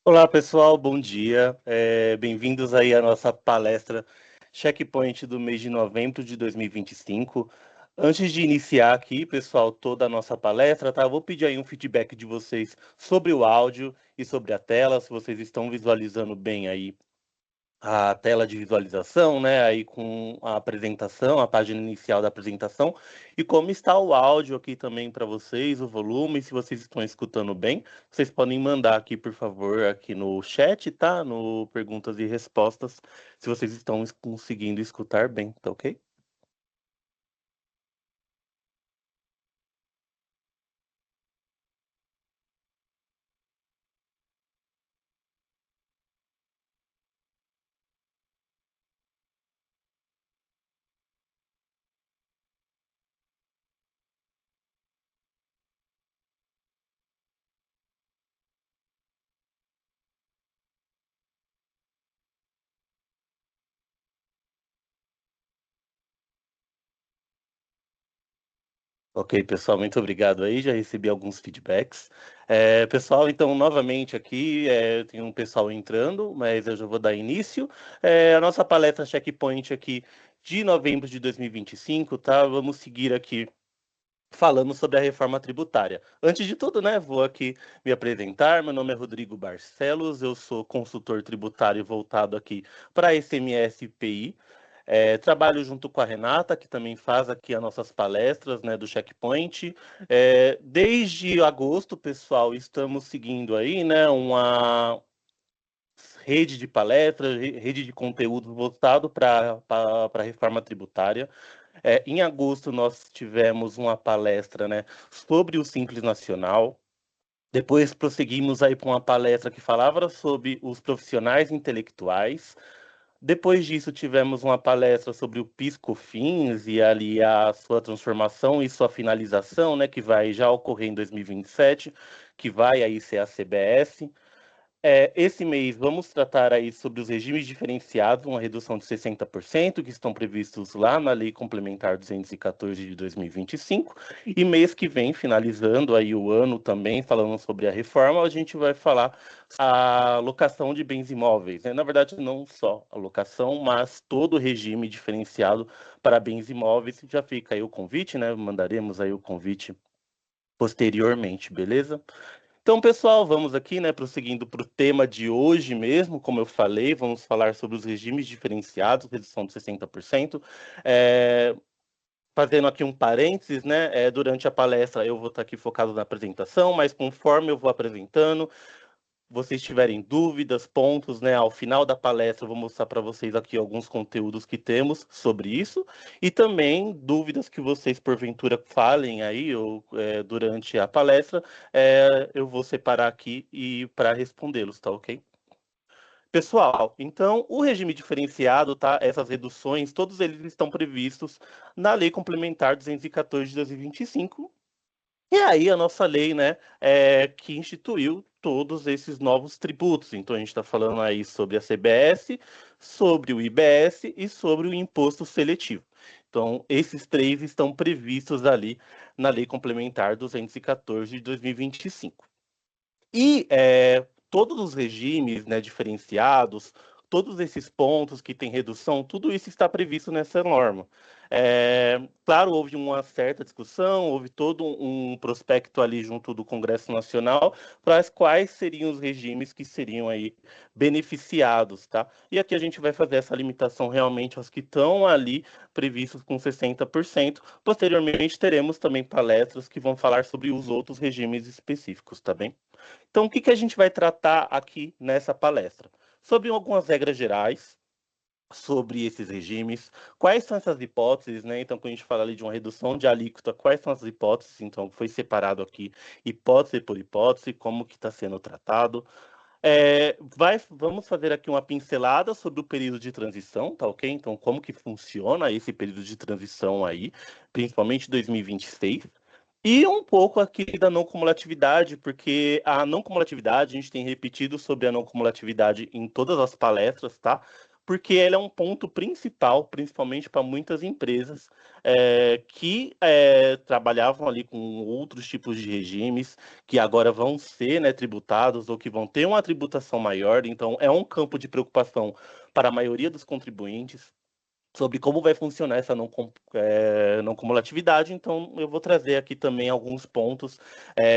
Olá, pessoal, bom dia. Bem-vindos aí à nossa palestra Checkpoint do mês de novembro de 2025. Antes de iniciar aqui, pessoal, toda a nossa palestra, tá? Eu vou pedir aí um feedback de vocês sobre o áudio e sobre a tela, se vocês estão visualizando bem aí a tela de visualização, né, aí com a apresentação, a página inicial da apresentação, e como está o áudio aqui também para vocês, o volume, se vocês estão escutando bem, vocês podem mandar aqui, por favor, aqui no chat, tá? No perguntas e respostas, se vocês estão conseguindo escutar bem, tá ok? Ok, pessoal, muito obrigado aí, já recebi alguns feedbacks. Pessoal, então, novamente aqui, tem um pessoal entrando, mas eu já vou dar início. A nossa palestra Checkpoint aqui de novembro de 2025, tá? Vamos seguir aqui falando sobre a reforma tributária. Antes de tudo, né, vou aqui me apresentar. Meu nome é Rodrigo Barcelos, eu sou consultor tributário voltado aqui para a SMS e PI. Trabalho junto com a Renata, que também faz aqui as nossas palestras, né, do Checkpoint. Desde agosto, pessoal, estamos seguindo aí, né, uma rede de palestras, rede de conteúdo voltado para a reforma tributária. Em agosto, nós tivemos uma palestra, né, sobre o Simples Nacional. Depois prosseguimos aí para uma palestra que falava sobre os profissionais intelectuais. Depois disso, tivemos uma palestra sobre o PIS/COFINS e ali a sua transformação e sua finalização, né, que vai já ocorrer em 2027, que vai aí ser a CBS. Esse mês vamos tratar aí sobre os regimes diferenciados, uma redução de 60%, que estão previstos lá na Lei Complementar 214 de 2025. E mês que vem, finalizando aí o ano também, falando sobre a reforma, a gente vai falar a locação de bens imóveis, né? Na verdade, não só a locação, mas todo o regime diferenciado para bens imóveis. Já fica aí o convite, né? Mandaremos aí o convite posteriormente, beleza? Então, pessoal, vamos aqui, né, prosseguindo para o tema de hoje mesmo, como eu falei, vamos falar sobre os regimes diferenciados, redução de 60%. É, Fazendo aqui um parênteses, né, durante a palestra eu vou estar aqui focado na apresentação, mas conforme eu vou apresentando, vocês tiverem dúvidas, pontos, né, ao final da palestra eu vou mostrar para vocês aqui alguns conteúdos que temos sobre isso e também dúvidas que vocês porventura falem aí ou durante a palestra, eu vou separar aqui e para respondê-los, tá ok? Pessoal, então o regime diferenciado, tá? Essas reduções, todos eles estão previstos na Lei Complementar 214 de 2025. E aí a nossa lei, né, que instituiu todos esses novos tributos. Então a gente está falando aí sobre a CBS, sobre o IBS e sobre o imposto seletivo. Então esses três estão previstos ali na Lei Complementar 214 de 2025. E todos os regimes, né, diferenciados, todos esses pontos que têm redução, tudo isso está previsto nessa norma. Claro, houve uma certa discussão, houve todo um prospecto ali junto do Congresso Nacional para as quais seriam os regimes que seriam aí beneficiados, tá? E aqui a gente vai fazer essa limitação realmente aos que estão ali previstos com 60%. Posteriormente, teremos também palestras que vão falar sobre os outros regimes específicos, tá bem? Então, o que que a gente vai tratar aqui nessa palestra? Sobre algumas regras gerais, sobre esses regimes, quais são essas hipóteses, né? Então, quando a gente fala ali de uma redução de alíquota, quais são as hipóteses? Então, foi separado aqui hipótese por hipótese, como que está sendo tratado. Vamos fazer aqui uma pincelada sobre o período de transição, tá ok? Então, como que funciona esse período de transição aí, principalmente 2026. E um pouco aqui da não cumulatividade, porque a não cumulatividade, a gente tem repetido sobre a não cumulatividade em todas as palestras, tá? porque ele é um ponto principal, principalmente para muitas empresas que trabalhavam ali com outros tipos de regimes, que agora vão ser, né, tributados ou que vão ter uma tributação maior. Então, é um campo de preocupação para a maioria dos contribuintes sobre como vai funcionar essa não cumulatividade. Então, eu vou trazer aqui também alguns pontos.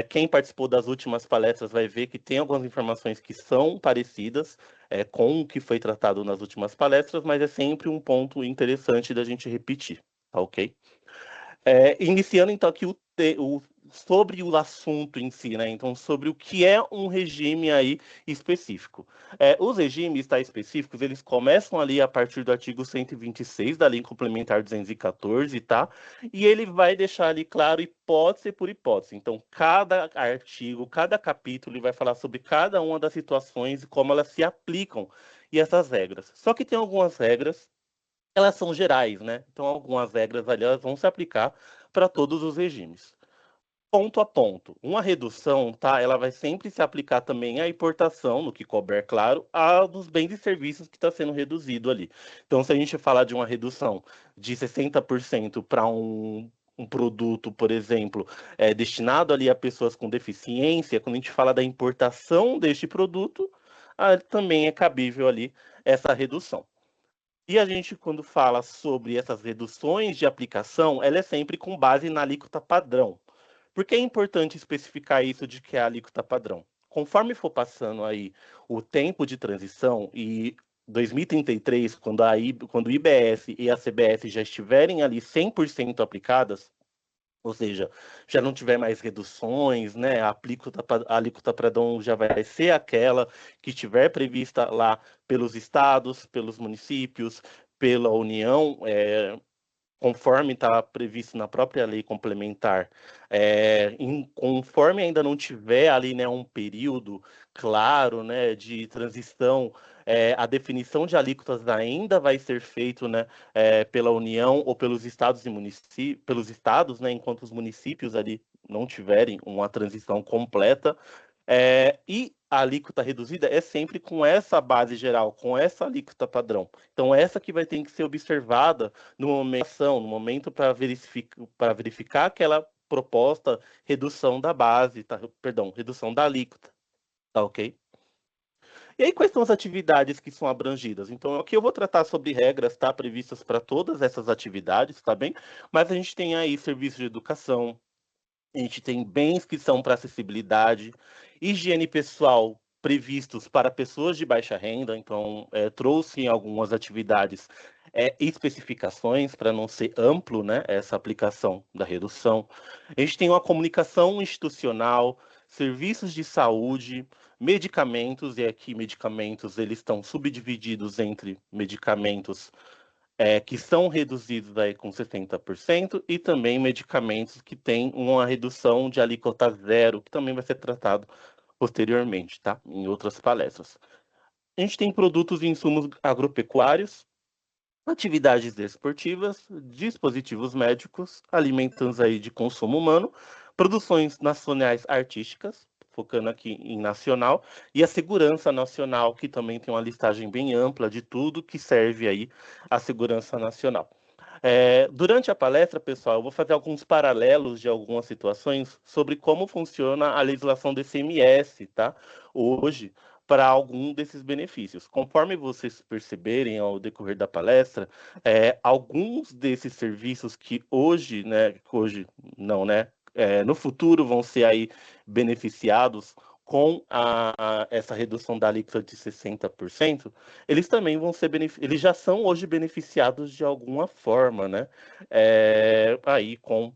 Quem participou das últimas palestras vai ver que tem algumas informações que são parecidas com o que foi tratado nas últimas palestras, mas é sempre um ponto interessante da gente repetir, tá ok? Iniciando então aqui sobre o assunto em si, né? Então, sobre o que é um regime aí específico. Os regimes específicos, eles começam ali a partir do artigo 126 da Lei Complementar 214, tá? E ele vai deixar ali claro hipótese por hipótese. Então, cada artigo, cada capítulo, ele vai falar sobre cada uma das situações e como elas se aplicam e essas regras. Só que tem algumas regras, elas são gerais, né? Então, algumas regras ali elas vão se aplicar para todos os regimes. Ponto a ponto. Uma redução, tá? Ela vai sempre se aplicar também à importação, no que couber, claro, dos bens e serviços que está sendo reduzido ali. Então, se a gente falar de uma redução de 60% para um produto, por exemplo, destinado ali a pessoas com deficiência, quando a gente fala da importação deste produto, também é cabível ali essa redução. E a gente, quando fala sobre essas reduções de aplicação, ela é sempre com base na alíquota padrão. Por que é importante especificar isso de que é a alíquota padrão? Conforme for passando aí o tempo de transição e 2033, quando o IBS e a CBS já estiverem ali 100% aplicadas, ou seja, já não tiver mais reduções, né? A alíquota padrão já vai ser aquela que estiver prevista lá pelos estados, pelos municípios, pela União, conforme está previsto na própria lei complementar, conforme ainda não tiver ali, né, um período claro, né, de transição, a definição de alíquotas ainda vai ser feito, né, pela União ou pelos estados e municípios, pelos estados, né, enquanto os municípios ali não tiverem uma transição completa. E a alíquota reduzida é sempre com essa base geral, com essa alíquota padrão. Então, essa que vai ter que ser observada no momento para verificar aquela proposta redução da base, tá? Perdão, redução da alíquota, tá ok? E aí, quais são as atividades que são abrangidas? Então, aqui eu vou tratar sobre regras, tá? Previstas para todas essas atividades, tá bem? Mas a gente tem aí serviços de educação, a gente tem bens que são para acessibilidade, higiene pessoal previstos para pessoas de baixa renda, então trouxe em algumas atividades especificações para não ser amplo, né, essa aplicação da redução. A gente tem uma comunicação institucional, serviços de saúde, medicamentos, e aqui medicamentos eles estão subdivididos entre medicamentos que são reduzidos aí com 60%, e também medicamentos que têm uma redução de alíquota zero, que também vai ser tratado posteriormente, tá? Em outras palestras. A gente tem produtos e insumos agropecuários, atividades desportivas, dispositivos médicos, alimentos aí de consumo humano, produções nacionais artísticas, focando aqui em nacional, e a segurança nacional, que também tem uma listagem bem ampla de tudo que serve aí à segurança nacional. Durante a palestra, pessoal, eu vou fazer alguns paralelos de algumas situações sobre como funciona a legislação do ICMS, tá? Hoje, para algum desses benefícios. Conforme vocês perceberem ao decorrer da palestra, alguns desses serviços que hoje não, né? No futuro vão ser aí beneficiados com essa redução da alíquota de 60%, eles também vão ser eles já são hoje beneficiados de alguma forma, né? Aí com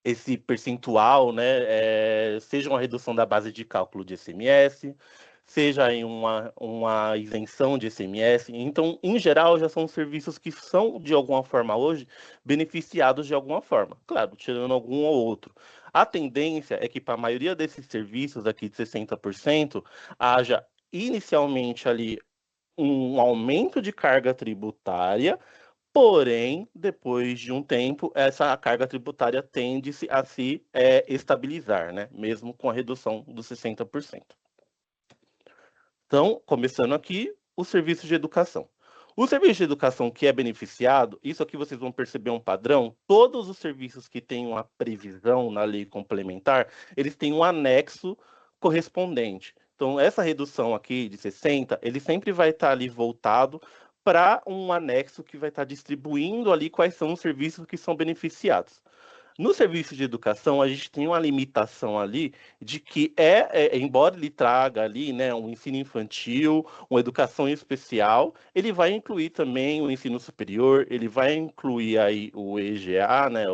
esse percentual, né? Seja uma redução da base de cálculo de ICMS, seja em uma isenção de ICMS. Então, em geral, já são serviços que são, de alguma forma, hoje, beneficiados de alguma forma. Claro, tirando algum ou outro. A tendência é que, para a maioria desses serviços aqui de 60%, haja inicialmente ali um aumento de carga tributária, porém, depois de um tempo, essa carga tributária tende a se estabilizar, né? Mesmo com a redução dos 60%. Então, começando aqui, o serviço de educação. O serviço de educação que é beneficiado, isso aqui vocês vão perceber um padrão, todos os serviços que têm uma previsão na lei complementar, eles têm um anexo correspondente. Então, essa redução aqui de 60, ele sempre vai estar ali voltado para um anexo que vai estar distribuindo ali quais são os serviços que são beneficiados. No serviço de educação, a gente tem uma limitação ali de que embora ele traga ali, né, um ensino infantil, uma educação especial, ele vai incluir também o ensino superior, ele vai incluir aí o EGA, né,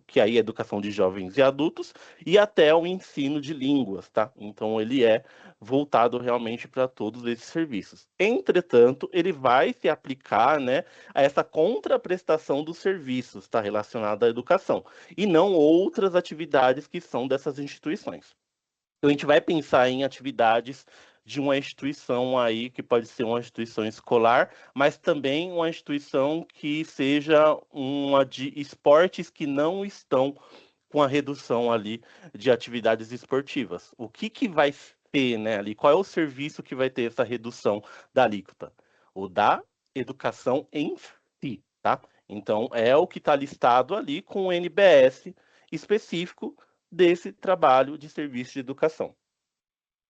que aí é educação de jovens e adultos, e até o ensino de línguas, tá? Então ele é voltado realmente para todos esses serviços. Entretanto, ele vai se aplicar, né, a essa contraprestação dos serviços, tá, relacionada à educação, e não outras atividades que são dessas instituições. Então, a gente vai pensar em atividades de uma instituição aí, que pode ser uma instituição escolar, mas também uma instituição que seja uma de esportes que não estão com a redução ali de atividades esportivas. O que vai ter, né, ali? Qual é o serviço que vai ter essa redução da alíquota? O da educação em si, tá? Então, é o que está listado ali com o NBS específico desse trabalho de serviço de educação.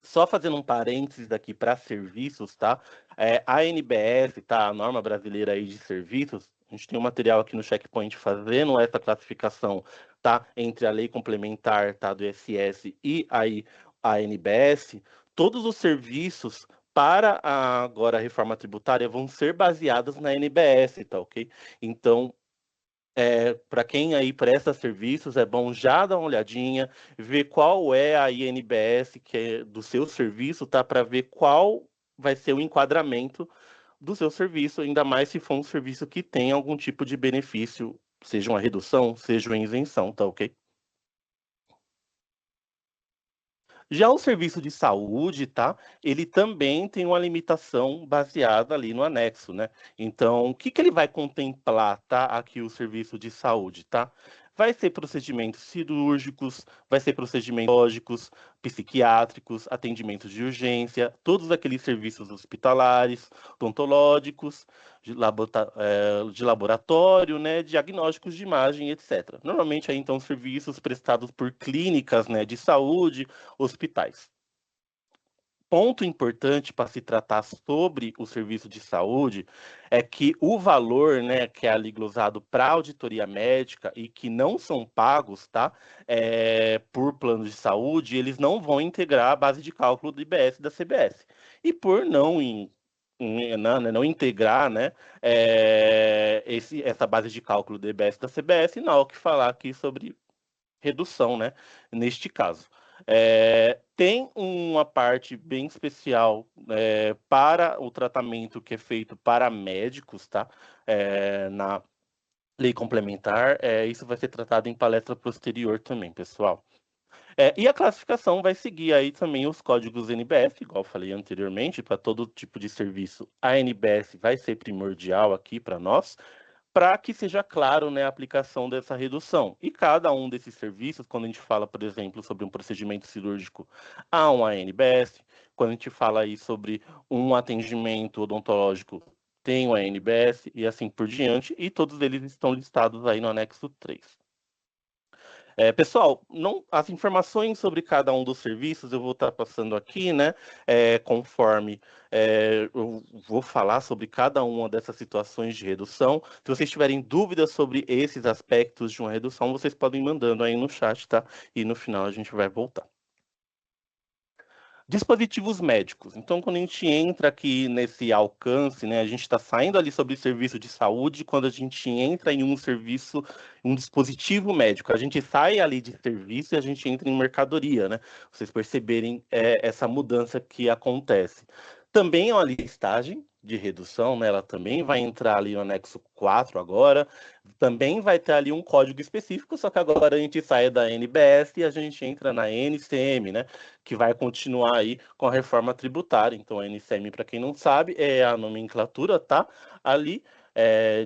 Só fazendo um parênteses daqui para serviços, tá? A NBS, tá? A norma brasileira aí de serviços, a gente tem um material aqui no Checkpoint fazendo essa classificação, tá? Entre a lei complementar, tá? Do ISS e aí a NBS, todos os serviços para agora a reforma tributária vão ser baseados na NBS, tá? Ok? Então, para quem aí presta serviços, é bom já dar uma olhadinha, ver qual é a INBS que é do seu serviço, tá? Para ver qual vai ser o enquadramento do seu serviço, ainda mais se for um serviço que tem algum tipo de benefício, seja uma redução, seja uma isenção, tá ok? Já o serviço de saúde, tá? Ele também tem uma limitação baseada ali no anexo, né? Então, o que que ele vai contemplar, tá? Aqui o serviço de saúde, tá? Vai ser procedimentos cirúrgicos, vai ser procedimentos lógicos, psiquiátricos, atendimentos de urgência, todos aqueles serviços hospitalares, odontológicos, de laboratório, né, diagnósticos de imagem, etc. Normalmente, aí, então, serviços prestados por clínicas, né, de saúde, hospitais. Ponto importante para se tratar sobre o serviço de saúde é que o valor, né, que é ali glosado para auditoria médica e que não são pagos, tá, por plano de saúde, eles não vão integrar a base de cálculo do IBS e da CBS. E por não integrar, né, essa base de cálculo do IBS e da CBS, não há o que falar aqui sobre redução, né, neste caso. Tem uma parte bem especial para o tratamento que é feito para médicos, tá? Na lei complementar, isso vai ser tratado em palestra posterior também, pessoal. E a classificação vai seguir aí também os códigos NBS, igual eu falei anteriormente, para todo tipo de serviço. A NBS vai ser primordial aqui para nós, para que seja claro, né, a aplicação dessa redução. E cada um desses serviços, quando a gente fala, por exemplo, sobre um procedimento cirúrgico, há um ANBS. Quando a gente fala aí sobre um atendimento odontológico, tem o ANBS e assim por diante, e todos eles estão listados aí no anexo 3. Pessoal, as informações sobre cada um dos serviços eu vou estar passando aqui, né? Conforme eu vou falar sobre cada uma dessas situações de redução. Se vocês tiverem dúvidas sobre esses aspectos de uma redução, vocês podem ir mandando aí no chat, tá? E no final a gente vai voltar. Dispositivos médicos. Então, quando a gente entra aqui nesse alcance, né, a gente está saindo ali sobre serviço de saúde, quando a gente entra em um serviço, um dispositivo médico, a gente sai ali de serviço e a gente entra em mercadoria, né? Vocês perceberem essa mudança que acontece. Também é uma listagem de redução, né? Ela também vai entrar ali no anexo 4 agora, também vai ter ali um código específico, só que agora a gente sai da NBS e a gente entra na NCM, né? Que vai continuar aí com a reforma tributária. Então, a NCM, para quem não sabe, é a nomenclatura, tá? Ali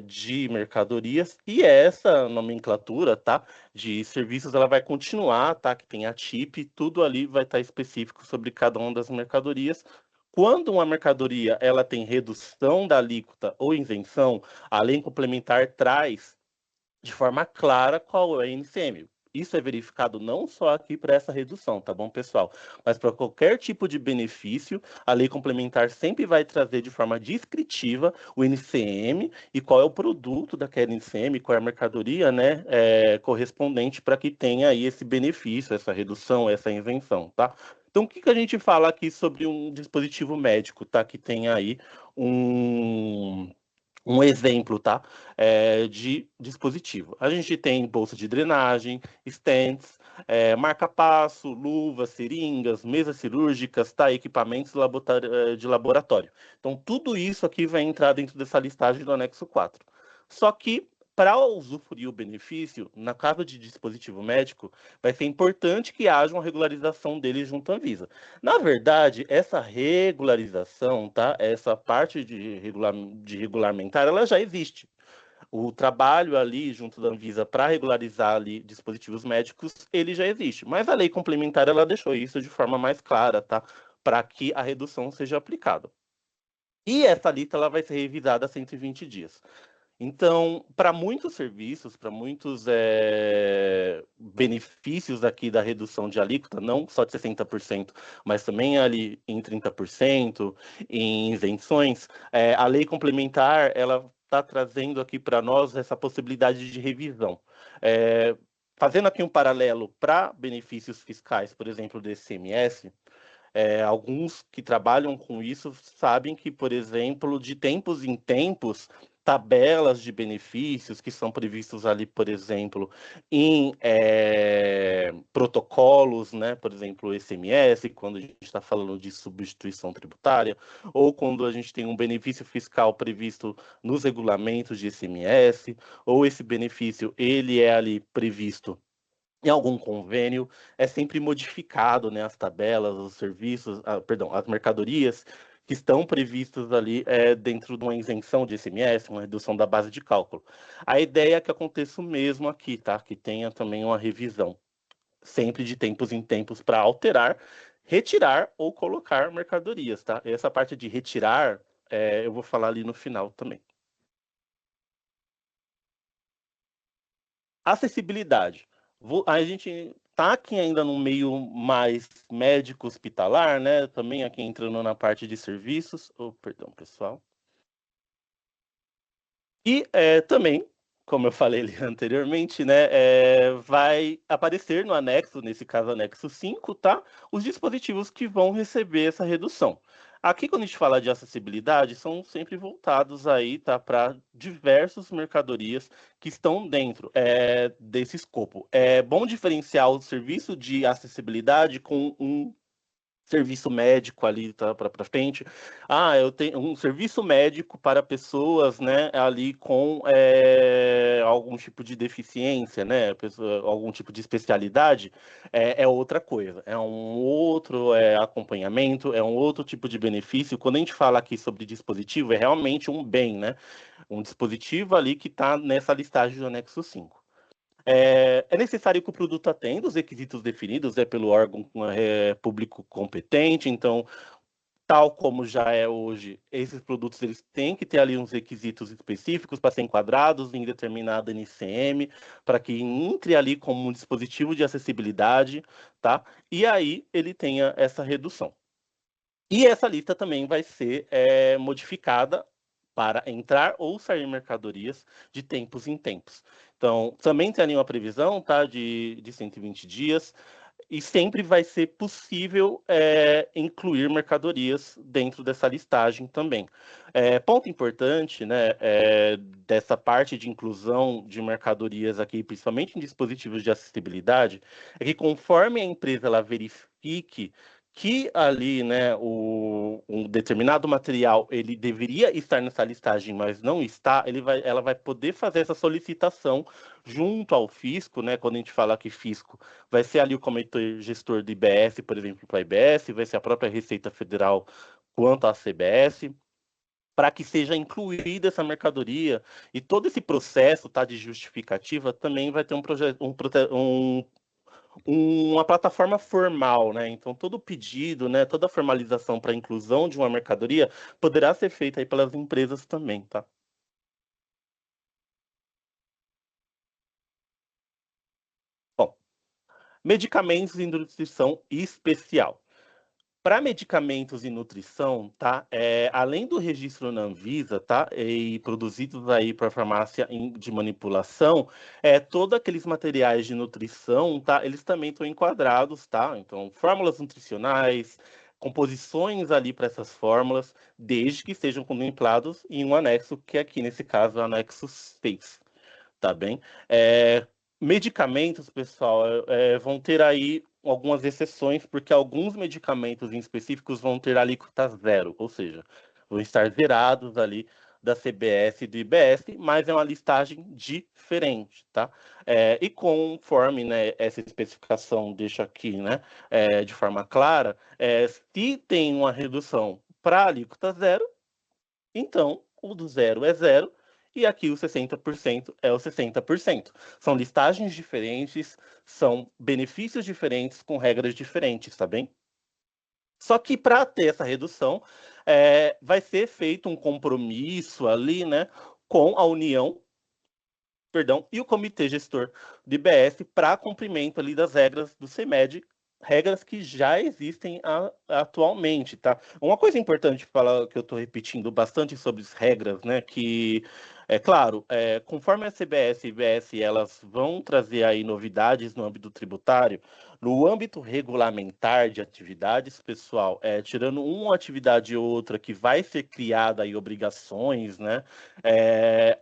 de mercadorias, e essa nomenclatura, tá? De serviços, ela vai continuar, tá? Que tem a TIP, tudo ali vai estar específico sobre cada uma das mercadorias, Quando uma mercadoria ela tem redução da alíquota ou isenção, a lei complementar traz de forma clara qual é a NCM. Isso é verificado não só aqui para essa redução, tá bom, pessoal? Mas para qualquer tipo de benefício, a lei complementar sempre vai trazer de forma descritiva o NCM e qual é o produto daquela NCM, qual é a mercadoria, né, correspondente para que tenha aí esse benefício, essa redução, essa isenção, tá? Então, o que que a gente fala aqui sobre um dispositivo médico, tá? Que tem aí um exemplo, tá? De dispositivo. A gente tem bolsa de drenagem, stents, marca-passo, luvas, seringas, mesas cirúrgicas, tá? Equipamentos de laboratório. Então, tudo isso aqui vai entrar dentro dessa listagem do anexo 4. Só que, para usufruir o benefício, na casa de dispositivo médico, vai ser importante que haja uma regularização dele junto à Anvisa. Na verdade, essa regularização, tá? Essa parte de regulamentar, ela já existe. O trabalho ali junto da Anvisa para regularizar ali dispositivos médicos, ele já existe. Mas a lei complementar ela deixou isso de forma mais clara, tá? Para que a redução seja aplicada. E essa lista ela vai ser revisada a 120 dias. Então, para muitos serviços, para muitos benefícios aqui da redução de alíquota, não só de 60%, mas também ali em 30%, em isenções, a lei complementar, ela está trazendo aqui para nós essa possibilidade de revisão. Fazendo aqui um paralelo para benefícios fiscais, por exemplo, do ICMS, alguns que trabalham com isso sabem que, por exemplo, de tempos em tempos, tabelas de benefícios que são previstos ali, por exemplo, em protocolos, né? Por exemplo, o ICMS, quando a gente está falando de substituição tributária, ou quando a gente tem um benefício fiscal previsto nos regulamentos de ICMS, ou esse benefício ele é ali previsto em algum convênio, é sempre modificado, né, as tabelas, os serviços, perdão, as mercadorias que estão previstas ali dentro de uma isenção de ICMS, uma redução da base de cálculo. A ideia é que aconteça o mesmo aqui, tá? Que tenha também uma revisão, sempre de tempos em tempos, para alterar, retirar ou colocar mercadorias, tá? Essa parte de retirar, eu vou falar ali no final também. Acessibilidade. A gente está aqui ainda no meio mais médico hospitalar, né? Também aqui entrando na parte de serviços. Oh, perdão, pessoal. E também, como eu falei ali anteriormente, né, vai aparecer no anexo, nesse caso anexo 5, tá? Os dispositivos que vão receber essa redução. Aqui, quando a gente fala de acessibilidade, são sempre voltados aí, tá, para diversas mercadorias que estão dentro desse escopo. É bom diferenciar o serviço de acessibilidade com um serviço médico ali tá, para frente. Eu tenho um serviço médico para pessoas, né, ali com algum tipo de deficiência, né, algum tipo de especialidade, é outra coisa. É um outro acompanhamento, é um outro tipo de benefício. Quando a gente fala aqui sobre dispositivo, é realmente um bem, né? Um dispositivo ali que está nessa listagem do anexo 5. É necessário que o produto atenda os requisitos definidos pelo órgão público competente, então, tal como já é hoje, esses produtos eles têm que ter ali uns requisitos específicos para ser enquadrados em determinada NCM, para que entre ali como um dispositivo de acessibilidade, tá? E aí ele tenha essa redução. E essa lista também vai ser modificada para entrar ou sair mercadorias de tempos em tempos. Então, também tem ali uma previsão, tá, de 120 dias, e sempre vai ser possível incluir mercadorias dentro dessa listagem também. Ponto importante, né, dessa parte de inclusão de mercadorias aqui, principalmente em dispositivos de acessibilidade, é que conforme a empresa ela verifique que ali, né, um determinado material ele deveria estar nessa listagem, mas não está, ela vai poder fazer essa solicitação junto ao fisco, né? Quando a gente fala que fisco vai ser ali o comitê gestor do IBS, por exemplo, para a IBS, vai ser a própria Receita Federal quanto à CBS, para que seja incluída essa mercadoria e todo esse processo, tá, de justificativa também vai ter um uma plataforma formal, né? Então, todo pedido, né, toda formalização para a inclusão de uma mercadoria poderá ser feita aí pelas empresas também, tá? Bom, medicamentos e nutrição especial. Para medicamentos e nutrição, tá? Além do registro na Anvisa, tá? E produzidos aí para farmácia de manipulação, todos aqueles materiais de nutrição, tá? Eles também estão enquadrados, tá? Então, fórmulas nutricionais, composições ali para essas fórmulas, desde que sejam contemplados em um anexo, que aqui nesse caso é o anexo 6, tá bem? Medicamentos, pessoal, vão ter aí algumas exceções, porque alguns medicamentos em específicos vão ter alíquota zero, ou seja, vão estar zerados ali da CBS e do IBS, mas é uma listagem diferente, tá? E conforme, né, essa especificação deixa aqui, né, de forma clara, se tem uma redução para alíquota zero, então, o do zero é zero e aqui o 60% é o 60%. São listagens diferentes, são benefícios diferentes com regras diferentes, tá bem? Só que para ter essa redução, vai ser feito um compromisso ali, né, com a União, perdão, e o Comitê Gestor do IBS para cumprimento ali das regras do CEMED, regras que já existem atualmente, tá? Uma coisa importante falar que eu estou repetindo bastante sobre as regras, né? Que é claro, conforme a CBS e IBS elas vão trazer aí novidades no âmbito tributário, no âmbito regulamentar de atividades, pessoal, tirando uma atividade ou outra que vai ser criada aí obrigações, né?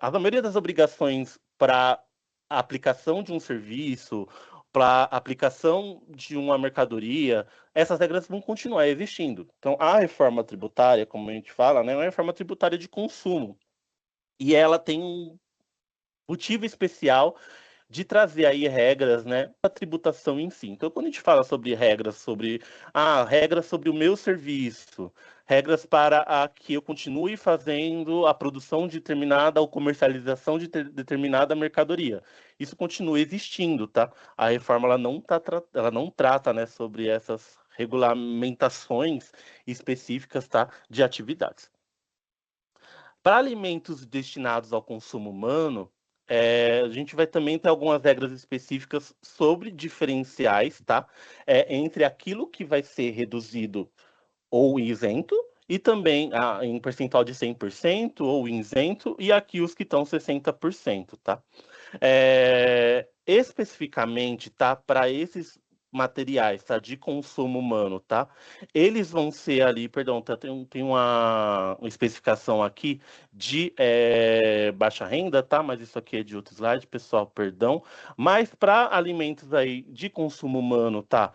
A maioria das obrigações para a aplicação de um serviço, para a aplicação de uma mercadoria, essas regras vão continuar existindo. Então, a reforma tributária, como a gente fala, né, é uma reforma tributária de consumo. E ela tem um motivo especial de trazer aí regras, né, para a tributação em si. Então, quando a gente fala sobre regras sobre o meu serviço, regras para que eu continue fazendo a produção de determinada ou comercialização de determinada mercadoria, isso continua existindo, tá? A reforma ela não trata, né, sobre essas regulamentações específicas, tá, de atividades. Para alimentos destinados ao consumo humano, a gente vai também ter algumas regras específicas sobre diferenciais, tá? Entre aquilo que vai ser reduzido ou isento, e também em percentual de 100% ou isento, e aqui os que estão 60%, tá? Especificamente, tá? Para esses materiais, tá? De consumo humano, tá? Eles vão ser ali, perdão, tem uma especificação aqui de baixa renda, tá? Mas isso aqui é de outro slide, pessoal, perdão. Mas para alimentos aí de consumo humano, tá?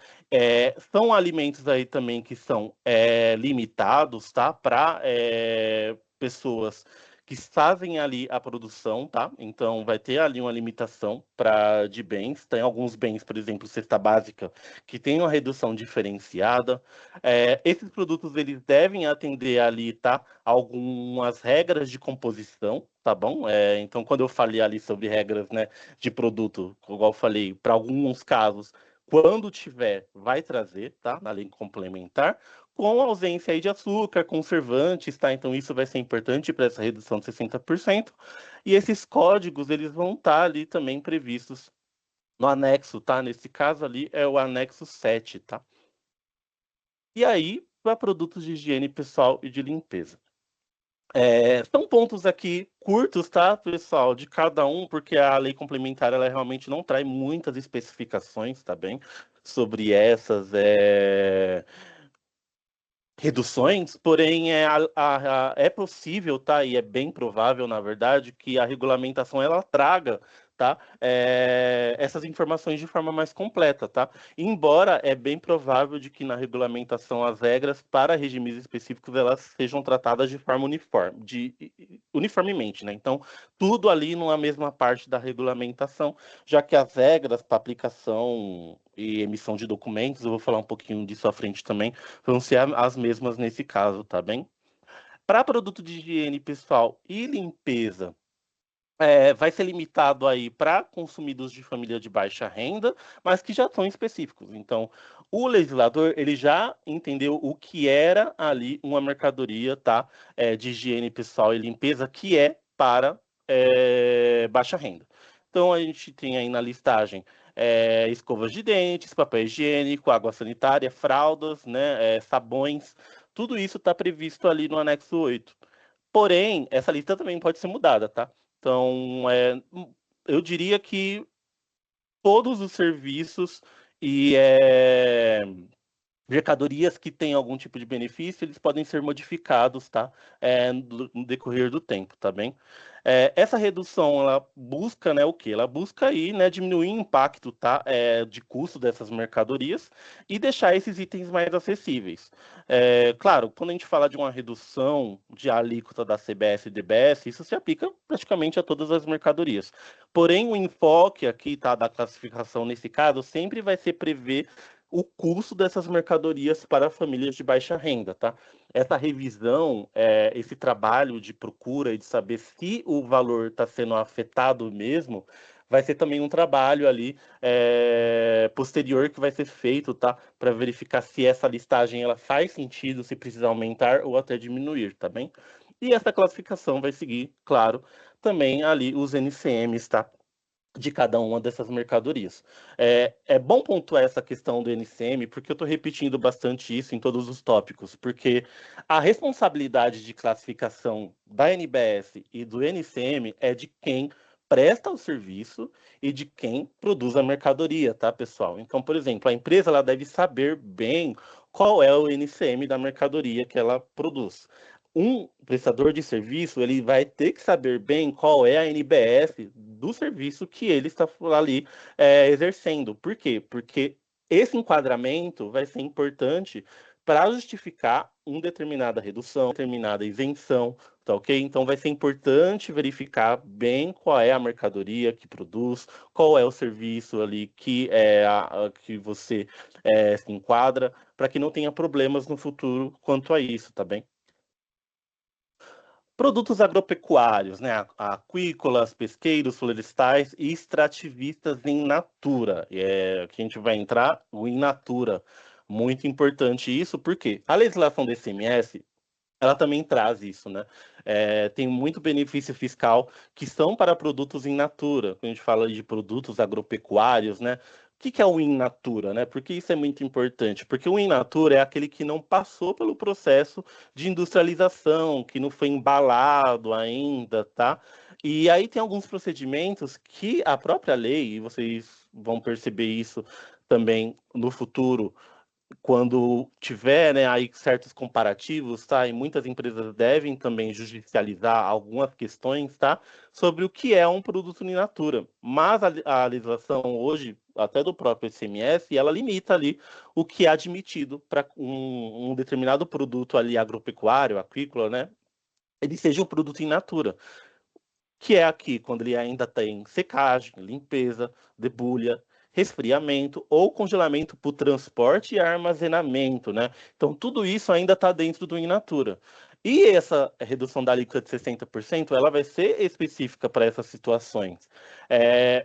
São alimentos aí também que são limitados, tá? Para pessoas que fazem ali a produção, tá? Então vai ter ali uma limitação de bens. Tem alguns bens, por exemplo, cesta básica, que tem uma redução diferenciada. Esses produtos eles devem atender ali, tá? Algumas regras de composição, tá bom? Então quando eu falei ali sobre regras, né, de produto, igual eu falei, para alguns casos quando tiver, vai trazer, tá? Na lei complementar, com ausência aí de açúcar, conservantes, tá? Então isso vai ser importante para essa redução de 60%. E esses códigos, eles vão estar ali também previstos no anexo, tá? Nesse caso ali é o anexo 7, tá? E aí, para produtos de higiene pessoal e de limpeza. São pontos aqui curtos, tá, pessoal, de cada um, porque a lei complementar ela realmente não traz muitas especificações, tá bem, sobre essas reduções, porém é possível, tá, e é bem provável, na verdade, que a regulamentação ela traga, tá, essas informações de forma mais completa, tá? Embora é bem provável de que na regulamentação as regras para regimes específicos elas sejam tratadas de forma uniformemente, né? Então, tudo ali numa mesma parte da regulamentação, já que as regras para aplicação e emissão de documentos, eu vou falar um pouquinho disso à frente também, vão ser as mesmas nesse caso, tá bem? Para produto de higiene pessoal e limpeza, vai ser limitado aí para consumidos de família de baixa renda, mas que já são específicos. Então, o legislador ele já entendeu o que era ali uma mercadoria, tá, de higiene pessoal e limpeza que é para baixa renda. Então, a gente tem aí na listagem escovas de dentes, papel higiênico, água sanitária, fraldas, né, sabões, tudo isso está previsto ali no anexo 8. Porém, essa lista também pode ser mudada, tá? Então, eu diria que todos os serviços e mercadorias que têm algum tipo de benefício, eles podem ser modificados, tá? No decorrer do tempo, tá bem? Essa redução, ela busca, né, o quê? Ela busca aí, né, diminuir o impacto, tá, de custo dessas mercadorias e deixar esses itens mais acessíveis. Claro, quando a gente fala de uma redução de alíquota da CBS e DBS, isso se aplica praticamente a todas as mercadorias. Porém, o enfoque aqui, tá, da classificação nesse caso, sempre vai ser prever o custo dessas mercadorias para famílias de baixa renda, tá? Essa revisão, esse trabalho de procura e de saber se o valor está sendo afetado mesmo, vai ser também um trabalho ali posterior que vai ser feito, tá? Para verificar se essa listagem ela faz sentido, se precisa aumentar ou até diminuir, tá bem? E essa classificação vai seguir, claro, também ali os NCMs, tá? De cada uma dessas mercadorias. É bom pontuar essa questão do NCM, porque eu estou repetindo bastante isso em todos os tópicos, porque a responsabilidade de classificação da NBS e do NCM é de quem presta o serviço e de quem produz a mercadoria, tá, pessoal? Então, por exemplo, a empresa ela deve saber bem qual é o NCM da mercadoria que ela produz. Um prestador de serviço ele vai ter que saber bem qual é a NBS do serviço que ele está ali exercendo. Por quê? Porque esse enquadramento vai ser importante para justificar uma determinada redução, determinada isenção, tá ok? Então vai ser importante verificar bem qual é a mercadoria que produz, qual é o serviço ali que você se enquadra, para que não tenha problemas no futuro quanto a isso, tá bem? Produtos agropecuários, né? Aquícolas, pesqueiros, florestais e extrativistas em natura. Aqui a gente vai entrar o in natura. Muito importante isso, porque a legislação do ICMS, ela também traz isso, né? Tem muito benefício fiscal que são para produtos in natura. Quando a gente fala de produtos agropecuários, né? O que é o in natura, né? Porque isso é muito importante? Porque o in natura é aquele que não passou pelo processo de industrialização, que não foi embalado ainda, tá? E aí tem alguns procedimentos que a própria lei, e vocês vão perceber isso também no futuro, quando tiver, né, aí certos comparativos, tá? E muitas empresas devem também judicializar algumas questões, tá? Sobre o que é um produto in natura. Mas a legislação hoje, até do próprio ICMS, ela limita ali o que é admitido para um determinado produto ali agropecuário, aquícola, né? Ele seja um produto in natura, que é aqui quando ele ainda tem secagem, limpeza, debulha, resfriamento ou congelamento por transporte e armazenamento, né? Então, tudo isso ainda está dentro do in natura. E essa redução da alíquota de 60%, ela vai ser específica para essas situações.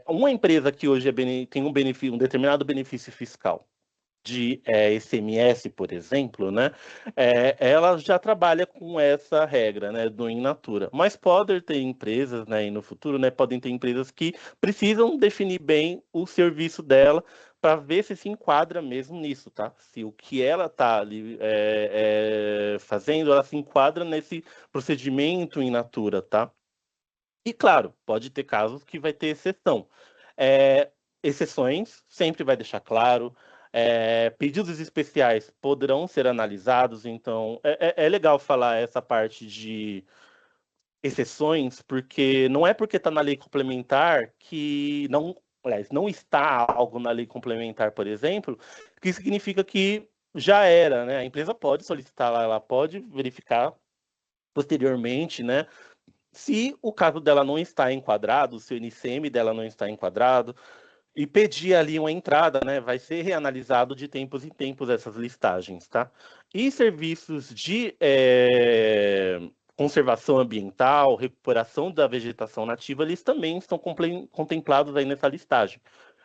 Uma empresa que hoje tem um determinado benefício fiscal, de SMS, por exemplo, né, ela já trabalha com essa regra, né, do in natura. Mas pode ter empresas, né, e no futuro, né, podem ter empresas que precisam definir bem o serviço dela para ver se enquadra mesmo nisso, tá? Se o que ela está ali fazendo, ela se enquadra nesse procedimento in natura, tá? E claro, pode ter casos que vai ter exceção. É, Exceções sempre vai deixar claro. Pedidos especiais poderão ser analisados, então é legal falar essa parte de exceções, porque não é porque está na lei complementar que não, aliás, não está algo na lei complementar, por exemplo, que significa que já era, né? A empresa pode solicitar lá, ela pode verificar posteriormente, né? Se o caso dela não está enquadrado, se o NCM dela não está enquadrado, e pedir ali uma entrada, né? Vai ser reanalisado de tempos em tempos essas listagens, tá? E serviços de conservação ambiental, recuperação da vegetação nativa, eles também estão contemplados aí nessa listagem.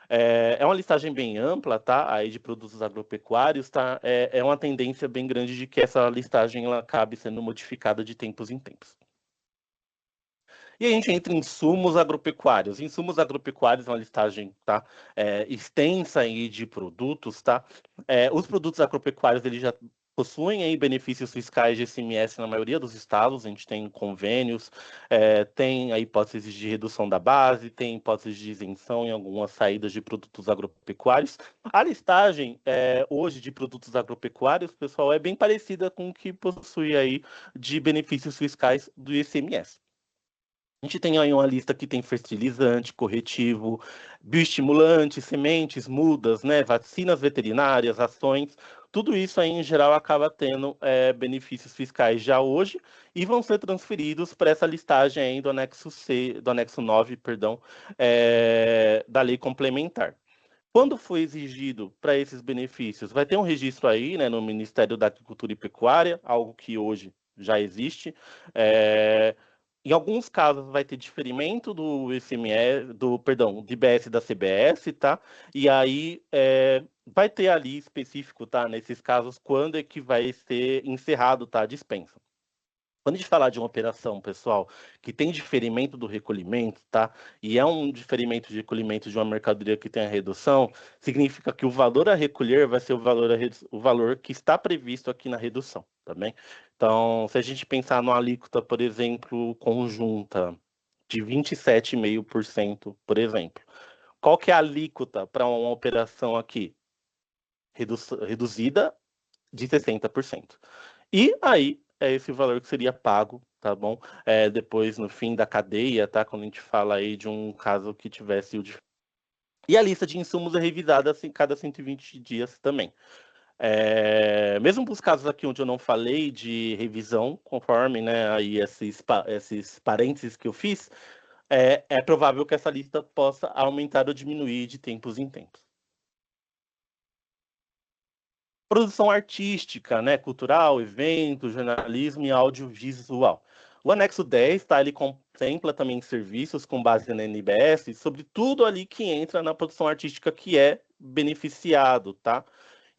É uma listagem bem ampla, tá? Aí de produtos agropecuários, tá? É uma tendência bem grande de que essa listagem ela acabe sendo modificada de tempos em tempos. E a gente entra em insumos agropecuários. Insumos agropecuários é uma listagem, tá? Extensa aí de produtos, tá? Os produtos agropecuários eles já possuem aí benefícios fiscais de ICMS na maioria dos estados. A gente tem convênios, tem a hipótese de redução da base, tem hipótese de isenção em algumas saídas de produtos agropecuários. A listagem hoje de produtos agropecuários, pessoal, é bem parecida com o que possui aí de benefícios fiscais do ICMS. A gente tem aí uma lista que tem fertilizante, corretivo, bioestimulante, sementes, mudas, né, vacinas veterinárias, ações. Tudo isso aí, em geral, acaba tendo benefícios fiscais já hoje e vão ser transferidos para essa listagem aí do anexo C, do anexo 9, perdão, da lei complementar. Quando for exigido para esses benefícios, vai ter um registro aí, né, no Ministério da Agricultura e Pecuária, algo que hoje já existe. Em alguns casos vai ter diferimento do ICMS, do IBS da CBS, tá? E aí vai ter ali específico, tá? Nesses casos, quando é que vai ser encerrado, tá? A dispensa. Quando a gente falar de uma operação, pessoal, que tem diferimento do recolhimento, tá? E é um diferimento de recolhimento de uma mercadoria que tem a redução, significa que o valor a recolher vai ser o valor que está previsto aqui na redução, tá bem? Então, se a gente pensar numa alíquota, por exemplo, conjunta de 27,5%, por exemplo, qual que é a alíquota para uma operação aqui? Reduzida de 60%. E aí é esse valor que seria pago, tá bom? Depois, no fim da cadeia, tá? Quando a gente fala aí de um caso que tivesse o... E a lista de insumos é revisada assim, cada 120 dias também. Mesmo para os casos aqui onde eu não falei de revisão, conforme, né, aí esses parênteses que eu fiz, é provável que essa lista possa aumentar ou diminuir de tempos em tempos. Produção artística, né, cultural, evento, jornalismo e audiovisual. O anexo 10, tá, ele contempla também serviços com base na NBS, sobre tudo ali que entra na produção artística que é beneficiado, tá?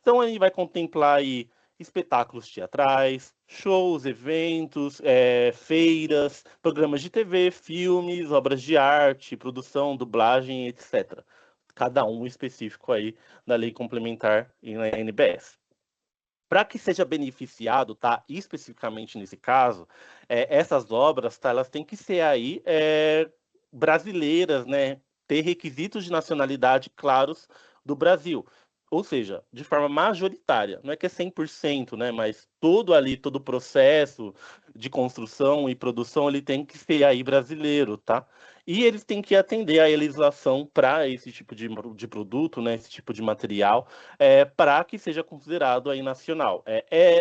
Então, ele vai contemplar aí espetáculos teatrais, shows, eventos, feiras, programas de TV, filmes, obras de arte, produção, dublagem, etc. Cada um específico aí da lei complementar e na NBS. Para que seja beneficiado, tá? Especificamente nesse caso, essas obras, tá? Elas têm que ser aí brasileiras, né? Ter requisitos de nacionalidade claros do Brasil. Ou seja, de forma majoritária. Não é que é 100%, né? Mas todo ali, todo o processo de construção e produção, ele tem que ser aí brasileiro, tá? E eles têm que atender à legislação para esse tipo de produto, né? Esse tipo de material para que seja considerado aí nacional.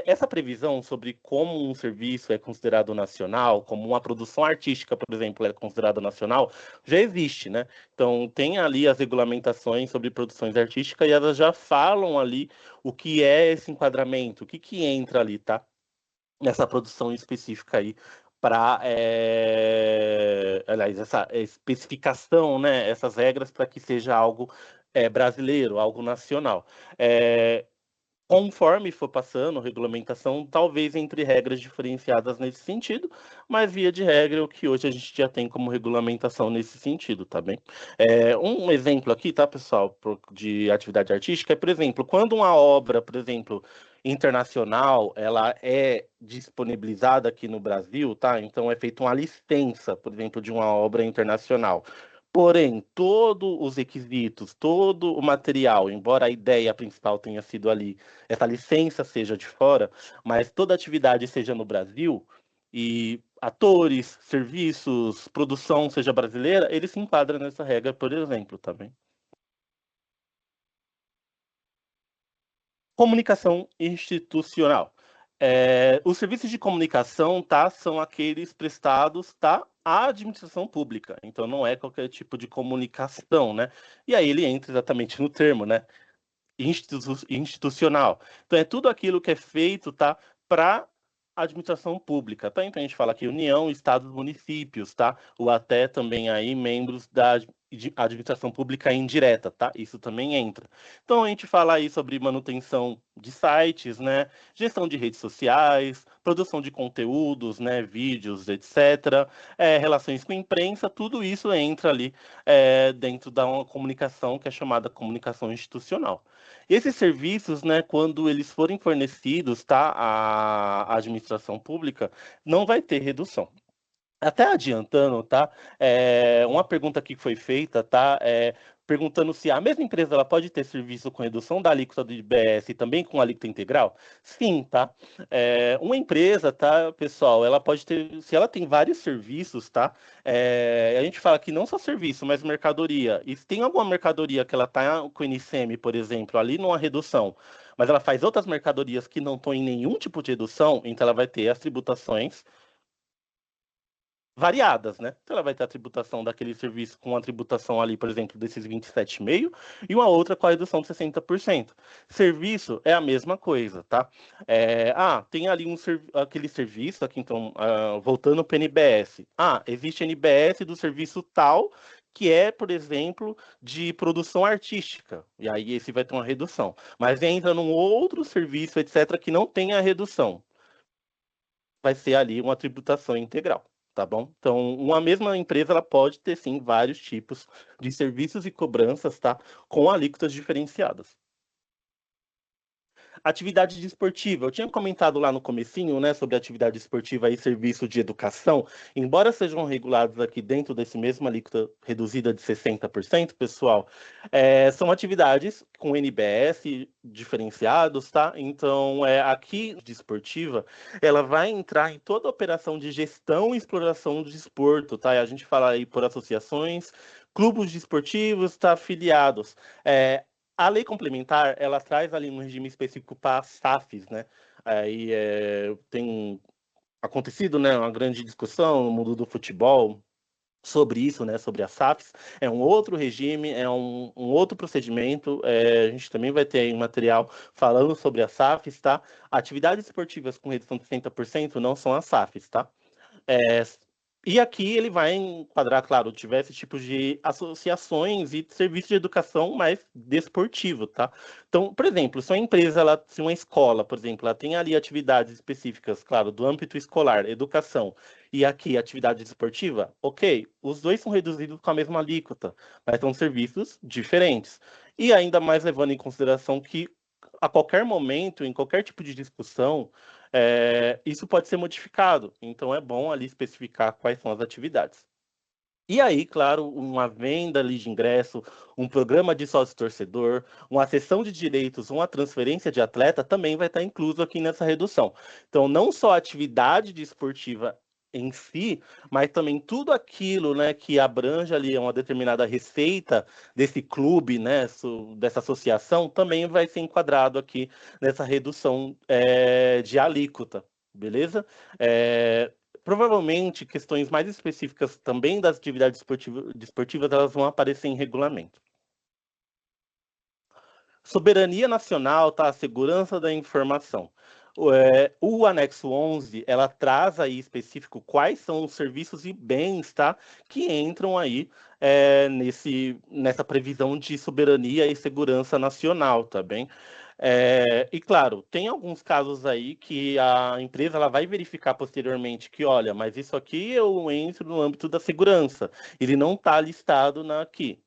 Essa previsão sobre como um serviço é considerado nacional, como uma produção artística, por exemplo, é considerada nacional, já existe, né? Então, tem ali as regulamentações sobre produções artísticas e elas já falam ali o que é esse enquadramento, o que entra ali, tá? Nessa produção específica aí para, aliás, essa especificação, né, essas regras para que seja algo brasileiro, algo nacional. Conforme for passando, regulamentação, talvez entre regras diferenciadas nesse sentido, mas via de regra, o que hoje a gente já tem como regulamentação nesse sentido, tá bem? Um exemplo aqui, tá, pessoal, de atividade artística é, por exemplo, quando uma obra, por exemplo, internacional, ela é disponibilizada aqui no Brasil, tá? Então é feita uma licença, por exemplo, de uma obra internacional. Porém, todos os requisitos, todo o material, embora a ideia principal tenha sido ali, essa licença seja de fora, mas toda atividade seja no Brasil, e atores, serviços, produção seja brasileira, ele se enquadra nessa regra, por exemplo, também. Comunicação institucional. Os serviços de comunicação, tá, são aqueles prestados, tá, à administração pública. Então, não é qualquer tipo de comunicação, né? E aí ele entra exatamente no termo, né? Institucional. Então, é tudo aquilo que é feito, tá, para administração pública, tá? Então a gente fala aqui União, Estados, municípios, tá? Ou até também aí membros da administração pública indireta, tá? Isso também entra. Então a gente fala aí sobre manutenção de sites, né? Gestão de redes sociais, produção de conteúdos, né? Vídeos, etc. Relações com a imprensa, tudo isso entra ali dentro da uma comunicação que é chamada comunicação institucional. Esses serviços, né, quando eles forem fornecidos, tá, à administração pública, não vai ter redução. Até adiantando, tá? Uma pergunta que foi feita, tá? Perguntando se a mesma empresa ela pode ter serviço com redução da alíquota do IBS e também com alíquota integral? Sim, tá? Uma empresa, tá, pessoal, ela pode ter, se ela tem vários serviços, tá? A gente fala que não só serviço, mas mercadoria. E se tem alguma mercadoria que ela tá com NICM, por exemplo, ali numa redução, mas ela faz outras mercadorias que não estão em nenhum tipo de redução, então ela vai ter as tributações variadas, né? Então ela vai ter a tributação daquele serviço com a tributação ali, por exemplo, desses 27,5 e uma outra com a redução de 60%. Serviço é a mesma coisa, tá? Tem ali aquele serviço aqui, então, voltando para o NBS. Existe NBS do serviço tal, que é, por exemplo, de produção artística. E aí esse vai ter uma redução. Mas entra num outro serviço, etc., que não tem a redução. Vai ser ali uma tributação integral, tá bom? Então, uma mesma empresa ela pode ter sim vários tipos de serviços e cobranças, tá? Com alíquotas diferenciadas. Atividade desportiva. Eu tinha comentado lá no comecinho, né, sobre atividade esportiva e serviço de educação. Embora sejam regulados aqui dentro desse mesmo alíquota reduzida de 60%, pessoal, são atividades com NBS diferenciados, tá? Então, aqui de esportiva, ela vai entrar em toda a operação de gestão e exploração do desporto, tá? E a gente fala aí por associações, clubes desportivos, tá? Afiliados. A lei complementar, ela traz ali um regime específico para as SAFs, né? Aí tem acontecido, né, uma grande discussão no mundo do futebol sobre isso, né, sobre as SAFs. É um outro regime, é um outro procedimento. A gente também vai ter aí um material falando sobre as SAFs, tá? Atividades esportivas com redução de 60% não são as SAFs, tá? É, e aqui ele vai enquadrar, claro, diversos tipos de associações e serviços de educação mais desportivo, tá? Então, por exemplo, se uma empresa, se uma escola, por exemplo, ela tem ali atividades específicas, claro, do âmbito escolar, educação, e aqui atividade desportiva, ok, os dois são reduzidos com a mesma alíquota, mas são serviços diferentes. E ainda mais levando em consideração que a qualquer momento, em qualquer tipo de discussão, isso pode ser modificado. Então é bom ali especificar quais são as atividades. E aí, claro, uma venda ali de ingresso, um programa de sócio-torcedor, uma cessão de direitos, uma transferência de atleta também vai estar incluso aqui nessa redução. Então, não só a atividade desportiva em si, mas também tudo aquilo, né, que abrange ali uma determinada receita desse clube, né, dessa associação, também vai ser enquadrado aqui nessa redução de alíquota, beleza? Provavelmente, questões mais específicas também das atividades desportivas, elas vão aparecer em regulamento. Soberania nacional, tá? Segurança da informação. O anexo 11, ela traz aí específico quais são os serviços e bens, tá? Que entram aí nessa previsão de soberania e segurança nacional, tá bem? E claro, tem alguns casos aí que a empresa ela vai verificar posteriormente que, olha, mas isso aqui eu entro no âmbito da segurança. Ele não está listado aqui.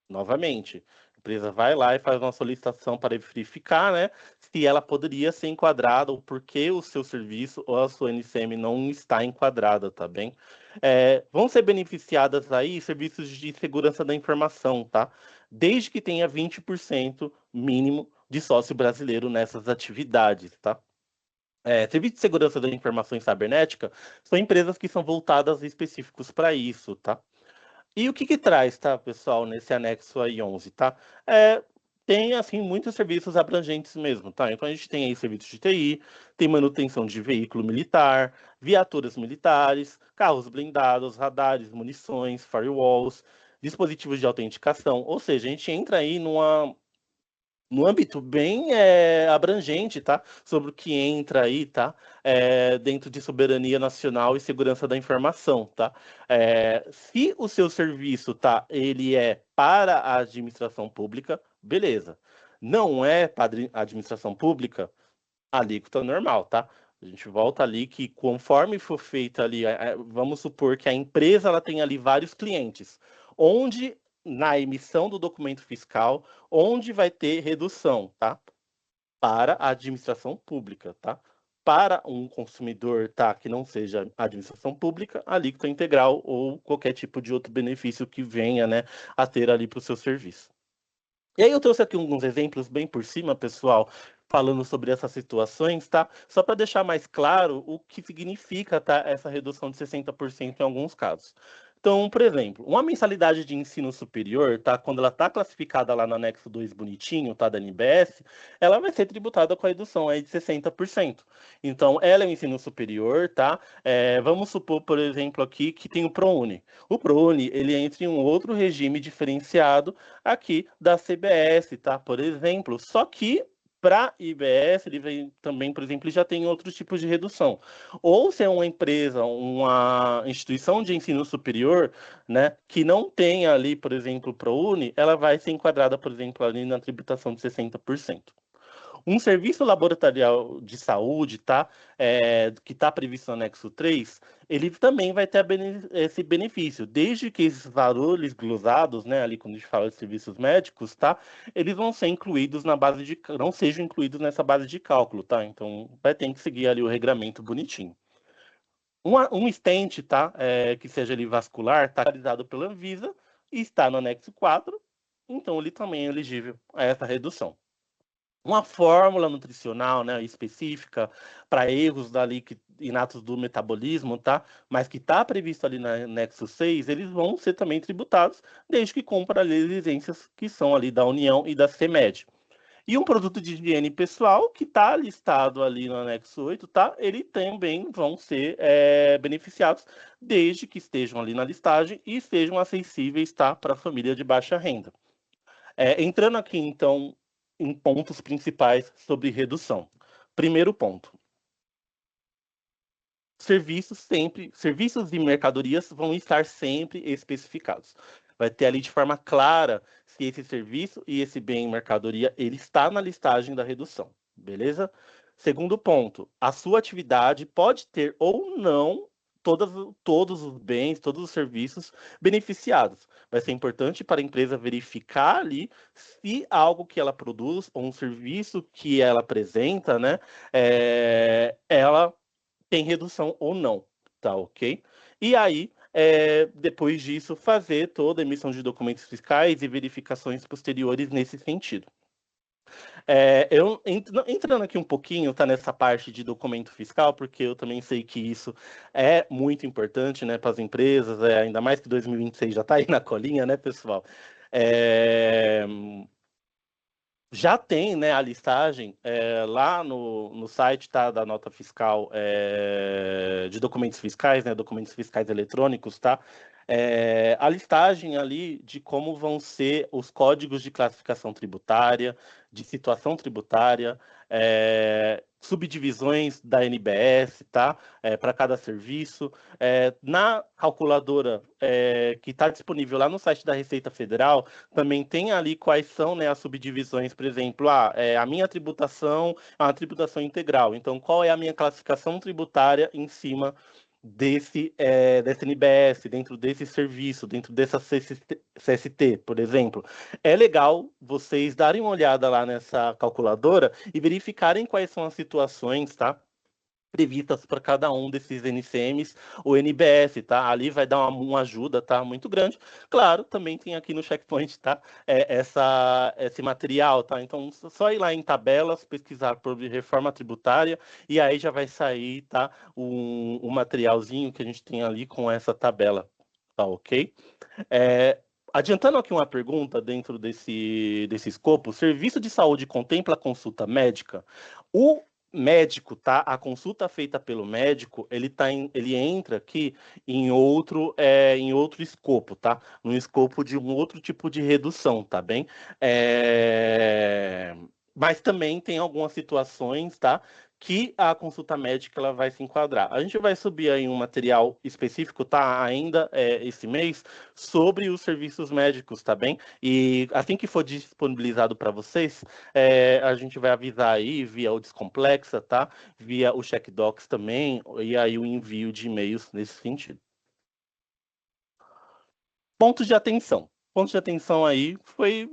Novamente, a empresa vai lá e faz uma solicitação para verificar, né, se ela poderia ser enquadrada ou por que o seu serviço ou a sua NCM não está enquadrada, tá bem? Vão ser beneficiadas aí serviços de segurança da informação, tá? Desde que tenha 20% mínimo de sócio brasileiro nessas atividades, tá? Serviço de segurança da informação em cibernética são empresas que são voltadas específicos para isso, tá? E o que que traz, tá, pessoal, nesse anexo aí 11, tá? Tem, assim, muitos serviços abrangentes mesmo, tá? Então, a gente tem aí serviços de TI, tem manutenção de veículo militar, viaturas militares, carros blindados, radares, munições, firewalls, dispositivos de autenticação. Ou seja, a gente entra aí no âmbito bem abrangente, tá? Sobre o que entra aí, tá? Dentro de soberania nacional e segurança da informação, tá? Se o seu serviço, tá? Ele é para a administração pública, beleza. Não é para a administração pública, alíquota normal, tá? A gente volta ali que conforme for feita ali, vamos supor que a empresa ela tem ali vários clientes, onde na emissão do documento fiscal, onde vai ter redução, tá? Para a administração pública, tá? Para um consumidor, tá, que não seja administração pública, alíquota integral ou qualquer tipo de outro benefício que venha, né, a ter ali para o seu serviço. E aí eu trouxe aqui alguns exemplos bem por cima, pessoal, falando sobre essas situações, tá? Só para deixar mais claro o que significa, tá, essa redução de 60% em alguns casos. Então, por exemplo, uma mensalidade de ensino superior, tá? Quando ela está classificada lá no anexo 2 bonitinho, tá, da NBS, ela vai ser tributada com a redução aí de 60%. Então, ela é um ensino superior, tá? Vamos supor, por exemplo, aqui que tem o ProUni. O ProUni, ele entra em um outro regime diferenciado aqui da CBS, tá? Por exemplo, só que para IBS, ele vem também, por exemplo, já tem outros tipos de redução. Ou se é uma empresa, uma instituição de ensino superior, né, que não tem ali, por exemplo, o ProUni, ela vai ser enquadrada, por exemplo, ali na tributação de 60%. Um serviço laboratorial de saúde, tá? Que está previsto no anexo 3, ele também vai ter esse benefício, desde que esses valores glosados, né, ali quando a gente fala de serviços médicos, tá? Eles vão ser incluídos na base de, não sejam incluídos nessa base de cálculo, tá? Então, vai ter que seguir ali o regramento bonitinho. Um stent, tá? Que seja ali vascular, está realizado pela Anvisa e está no anexo 4, então ele também é elegível a essa redução. Uma fórmula nutricional, né, específica para erros dali inatos do metabolismo, tá? Mas que está previsto ali na anexo 6, eles vão ser também tributados, desde que compra ali licenças que são ali da União e da CEMED. E um produto de higiene pessoal que está listado ali no anexo 8, tá? Ele também vão ser beneficiados, desde que estejam ali na listagem e sejam acessíveis, tá? Para a família de baixa renda. Entrando aqui, então, em pontos principais sobre redução. Primeiro ponto. Serviços e mercadorias vão estar sempre especificados. Vai ter ali de forma clara se esse serviço e esse bem em mercadoria ele está na listagem da redução, beleza? Segundo ponto, a sua atividade pode ter ou não todos os bens, todos os serviços beneficiados. Vai ser importante para a empresa verificar ali se algo que ela produz ou um serviço que ela apresenta, né, ela tem redução ou não, tá ok? E aí, depois disso, fazer toda a emissão de documentos fiscais e verificações posteriores nesse sentido. Eu entrando aqui um pouquinho, tá, nessa parte de documento fiscal, porque eu também sei que isso é muito importante, né, para as empresas, ainda mais que 2026 já está aí na colinha, né, pessoal? É, Já tem, né, a listagem lá no site, tá, da nota fiscal de documentos fiscais, né, documentos fiscais eletrônicos, tá? A listagem ali de como vão ser os códigos de classificação tributária, de situação tributária, subdivisões da NBS, tá? Para cada serviço. Na calculadora que está disponível lá no site da Receita Federal, também tem ali quais são, né, as subdivisões, por exemplo, a minha tributação é uma tributação integral. Então, qual é a minha classificação tributária em cima desse NBS, dentro desse serviço, dentro dessa CST, por exemplo. É legal vocês darem uma olhada lá nessa calculadora e verificarem quais são as situações, tá? Previstas para cada um desses NCMs ou NBS, tá? Ali vai dar uma ajuda, tá? Muito grande. Claro, também tem aqui no Checkpoint, tá? Esse material, tá? Então, só ir lá em tabelas, pesquisar por reforma tributária e aí já vai sair, tá? Um materialzinho que a gente tem ali com essa tabela, tá ok? Adiantando aqui uma pergunta dentro desse escopo, o serviço de saúde contempla consulta médica? O médico, tá? A consulta feita pelo médico, ele entra aqui em outro escopo, tá? No escopo de um outro tipo de redução, tá bem? Mas também tem algumas situações, tá? Que a consulta médica ela vai se enquadrar. A gente vai subir aí um material específico, tá? Ainda esse mês, sobre os serviços médicos, tá bem? E assim que for disponibilizado para vocês, a gente vai avisar aí via o Descomplexa, tá? Via o CheckDocs também, e aí o envio de e-mails nesse sentido. Pontos de atenção. Pontos de atenção aí foi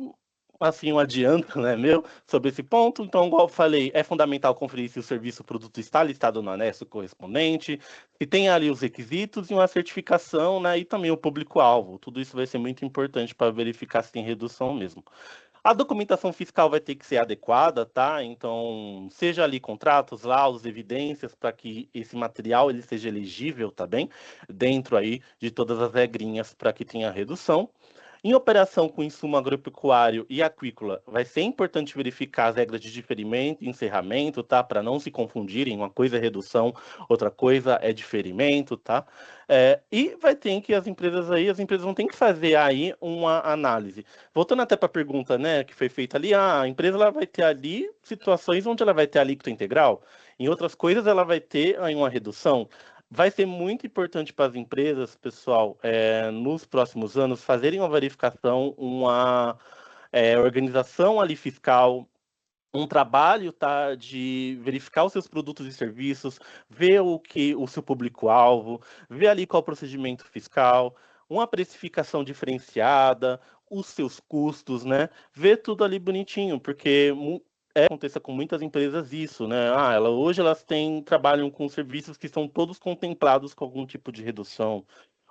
assim um adianto, né, meu, sobre esse ponto. Então, igual eu falei, é fundamental conferir se o serviço ou produto está listado no anexo correspondente, se tem ali os requisitos e uma certificação, né, e também o público-alvo. Tudo isso vai ser muito importante para verificar se tem redução mesmo. A documentação fiscal vai ter que ser adequada, tá? Então, seja ali contratos, laudos, evidências, para que esse material ele seja elegível, tá bem? Dentro aí de todas as regrinhas para que tenha redução. Em operação com insumo agropecuário e aquícola, vai ser importante verificar as regras de diferimento e encerramento, tá? Para não se confundirem, uma coisa é redução, outra coisa é diferimento, tá? E vai ter que as empresas vão ter que fazer aí uma análise. Voltando até para a pergunta, né, que foi feita ali, a empresa ela vai ter ali situações onde ela vai ter alíquota integral, em outras coisas ela vai ter aí uma redução. Vai ser muito importante para as empresas, pessoal, nos próximos anos, fazerem uma verificação, uma organização ali fiscal, um trabalho, tá, de verificar os seus produtos e serviços, ver o seu público-alvo, ver ali qual é o procedimento fiscal, uma precificação diferenciada, os seus custos, né? Ver tudo ali bonitinho, porque aconteça com muitas empresas isso, né? Hoje elas trabalham com serviços que são todos contemplados com algum tipo de redução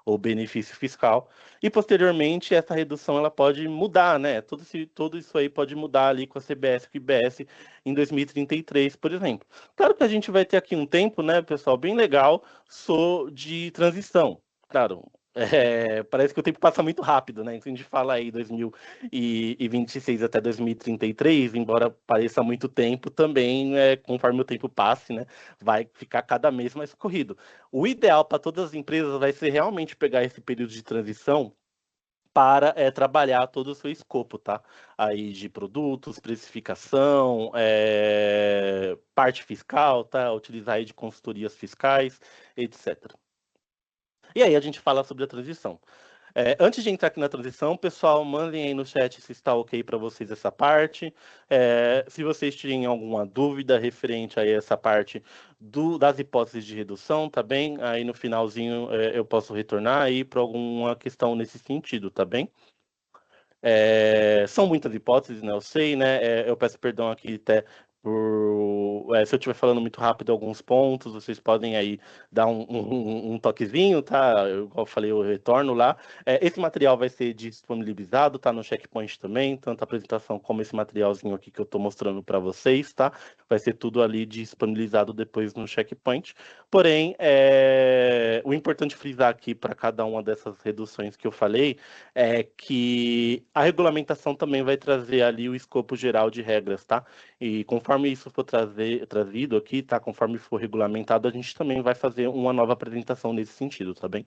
ou benefício fiscal. E posteriormente essa redução ela pode mudar, né? Tudo isso aí pode mudar ali com a CBS e o IBS em 2033, por exemplo. Claro que a gente vai ter aqui um tempo, né, pessoal, bem legal, de transição. Claro, parece que o tempo passa muito rápido, né? Então a gente fala aí 2026 até 2033, embora pareça muito tempo, também, conforme o tempo passe, né, vai ficar cada mês mais corrido. O ideal para todas as empresas vai ser realmente pegar esse período de transição para trabalhar todo o seu escopo, tá? Aí de produtos, precificação, parte fiscal, tá? Utilizar aí de consultorias fiscais, etc. E aí a gente fala sobre a transição. Antes de entrar aqui na transição, pessoal, mandem aí no chat se está ok para vocês essa parte. Se vocês tiverem alguma dúvida referente a essa parte das hipóteses de redução, tá bem? Aí no finalzinho eu posso retornar aí para alguma questão nesse sentido, tá bem? São muitas hipóteses, né? Eu sei, né? Eu peço perdão aqui até se eu estiver falando muito rápido alguns pontos, vocês podem aí dar um toquezinho, tá? Igual eu falei, eu retorno lá. Esse material vai ser disponibilizado, tá? No Checkpoint também, tanto a apresentação como esse materialzinho aqui que eu estou mostrando para vocês, tá? Vai ser tudo ali disponibilizado depois no Checkpoint. Porém, o importante frisar aqui para cada uma dessas reduções que eu falei é que a regulamentação também vai trazer ali o escopo geral de regras, tá? E conforme isso for trazido aqui, tá? Conforme for regulamentado, a gente também vai fazer uma nova apresentação nesse sentido, tá bem?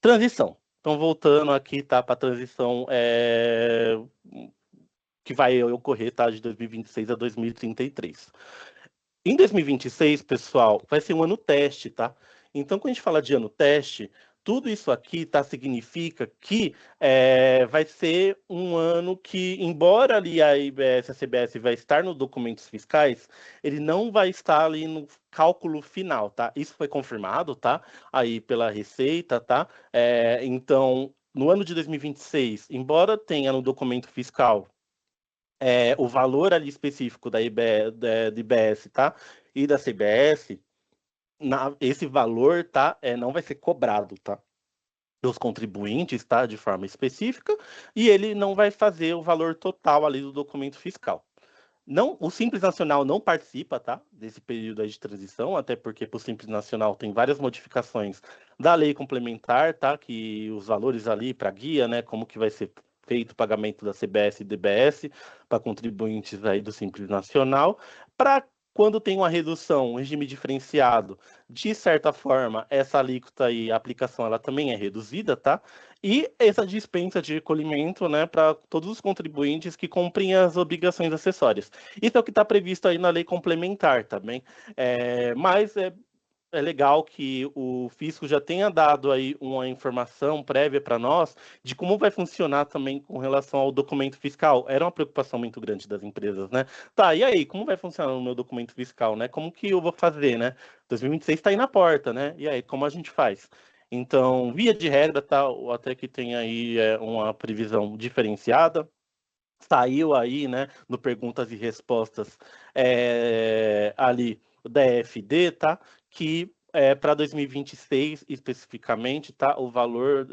Transição. Então, voltando aqui, tá? Para a transição que vai ocorrer, tá? De 2026 a 2033. Em 2026, pessoal, vai ser um ano teste, tá? Então, quando a gente fala de ano teste, tudo isso aqui, tá, significa que vai ser um ano que, embora ali a IBS, a CBS vai estar nos documentos fiscais, ele não vai estar ali no cálculo final, tá? Isso foi confirmado, tá? Aí pela Receita, tá? Então, no ano de 2026, embora tenha no documento fiscal o valor ali específico da IBS, tá? E da CBS, esse valor, tá? Não vai ser cobrado, tá? Dos contribuintes, tá? De forma específica, e ele não vai fazer o valor total ali do documento fiscal. Não, o Simples Nacional não participa, tá? Desse período aí de transição, até porque para o Simples Nacional tem várias modificações da lei complementar, tá? Que os valores ali para guia, né? Como que vai ser feito o pagamento da CBS e DBS para contribuintes aí do Simples Nacional. Para Quando tem uma redução, um regime diferenciado, de certa forma, essa alíquota e a aplicação ela também é reduzida, tá? E essa dispensa de recolhimento, né, para todos os contribuintes que cumprem as obrigações acessórias. Isso é o que está previsto aí na lei complementar também. Mas é legal que o fisco já tenha dado aí uma informação prévia para nós de como vai funcionar também com relação ao documento fiscal. Era uma preocupação muito grande das empresas, né? Tá, e aí, como vai funcionar o meu documento fiscal, né? Como que eu vou fazer, né? 2026 está aí na porta, né? E aí, como a gente faz? Então, via de regra, tá, até que tem aí uma previsão diferenciada. Saiu aí, né, no Perguntas e Respostas ali da EFD, tá? Que para 2026 especificamente, tá? O valor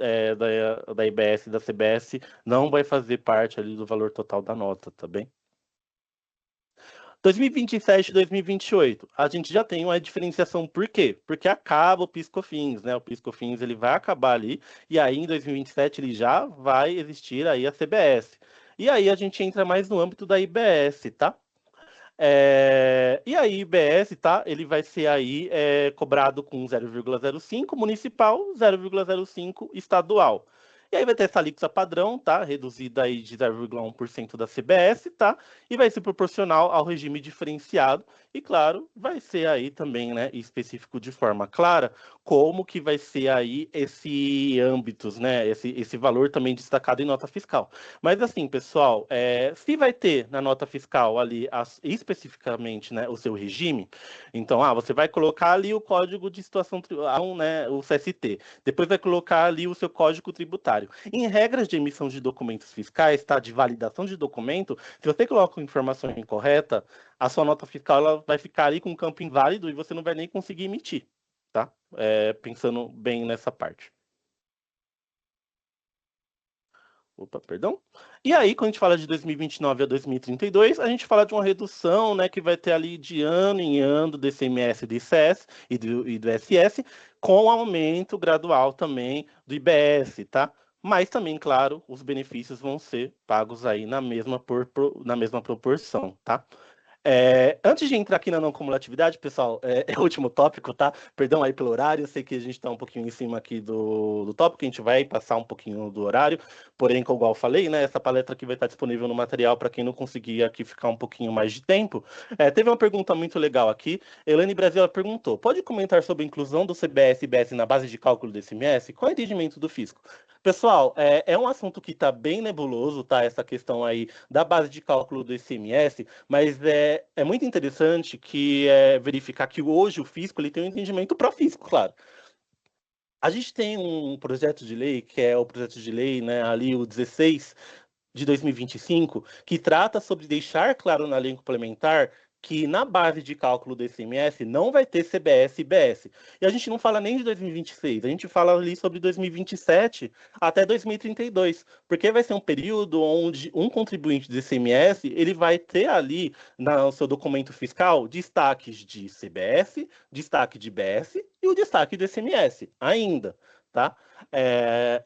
da IBS e da CBS não vai fazer parte ali do valor total da nota, tá bem? 2027 e 2028, a gente já tem uma diferenciação, por quê? Porque acaba o PIS/COFINS, né? O PIS/COFINS ele vai acabar ali, e aí em 2027 ele já vai existir aí a CBS. E aí a gente entra mais no âmbito da IBS, tá? E aí, IBS, tá? Ele vai ser aí cobrado com 0,05 municipal, 0,05 estadual. E aí vai ter essa alíquota padrão, tá? Reduzida aí de 0,1% da CBS, tá? E vai ser proporcional ao regime diferenciado. E claro, vai ser aí também, né, específico de forma clara, como que vai ser aí esse âmbitos, né? Esse valor também destacado em nota fiscal. Mas assim, pessoal, se vai ter na nota fiscal ali especificamente, né, o seu regime, então, você vai colocar ali o código de situação, né, o CST. Depois vai colocar ali o seu código tributário. Em regras de emissão de documentos fiscais, tá, de validação de documento, se você coloca uma informação incorreta, a sua nota fiscal ela vai ficar ali com um campo inválido e você não vai nem conseguir emitir, tá? Pensando bem nessa parte. Opa, perdão. E aí, quando a gente fala de 2029 a 2032, a gente fala de uma redução, né, que vai ter ali de ano em ano do ICMS, do ICS e do SS, com aumento gradual também do IBS, tá? Mas também, claro, os benefícios vão ser pagos aí na mesma proporção, tá? Antes de entrar aqui na não cumulatividade, pessoal, é o último tópico, tá? Perdão aí pelo horário, eu sei que a gente está um pouquinho em cima aqui do tópico, a gente vai passar um pouquinho do horário, porém, como eu falei, né, essa palestra aqui vai estar disponível no material para quem não conseguir aqui ficar um pouquinho mais de tempo. Teve uma pergunta muito legal aqui, Elane Brasil ela perguntou, pode comentar sobre a inclusão do CBS e IBS na base de cálculo do ICMS? Qual é o entendimento do fisco? Pessoal, é um assunto que está bem nebuloso, tá? Essa questão aí da base de cálculo do ICMS, mas é muito interessante que verificar que hoje o fisco ele tem um entendimento pró-fisco, claro. A gente tem um projeto de lei, que é o projeto de lei, né, ali o 16 de 2025, que trata sobre deixar claro na lei complementar que na base de cálculo do ICMS não vai ter CBS e IBS. E a gente não fala nem de 2026, a gente fala ali sobre 2027 até 2032, porque vai ser um período onde um contribuinte do ICMS ele vai ter ali no seu documento fiscal destaques de CBS, destaque de IBS e o destaque do ICMS ainda, tá?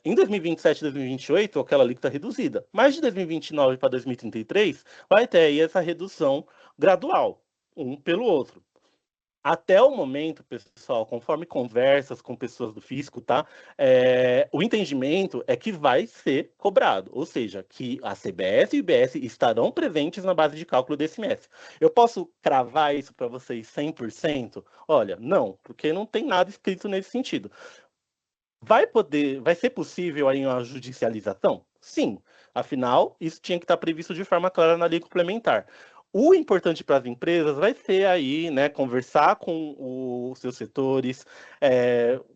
Em 2027 e 2028, aquela alíquota reduzida. Mas de 2029 para 2033, vai ter aí essa redução gradual, um pelo outro. Até o momento, pessoal, conforme conversas com pessoas do fisco, tá? O entendimento é que vai ser cobrado, ou seja, que a CBS e o IBS estarão presentes na base de cálculo desse ICMS. Eu posso cravar isso para vocês 100%? Olha, não, porque não tem nada escrito nesse sentido. Vai ser possível aí uma judicialização? Sim. Afinal, isso tinha que estar previsto de forma clara na lei complementar. O importante para as empresas vai ser aí, né, conversar com os seus setores,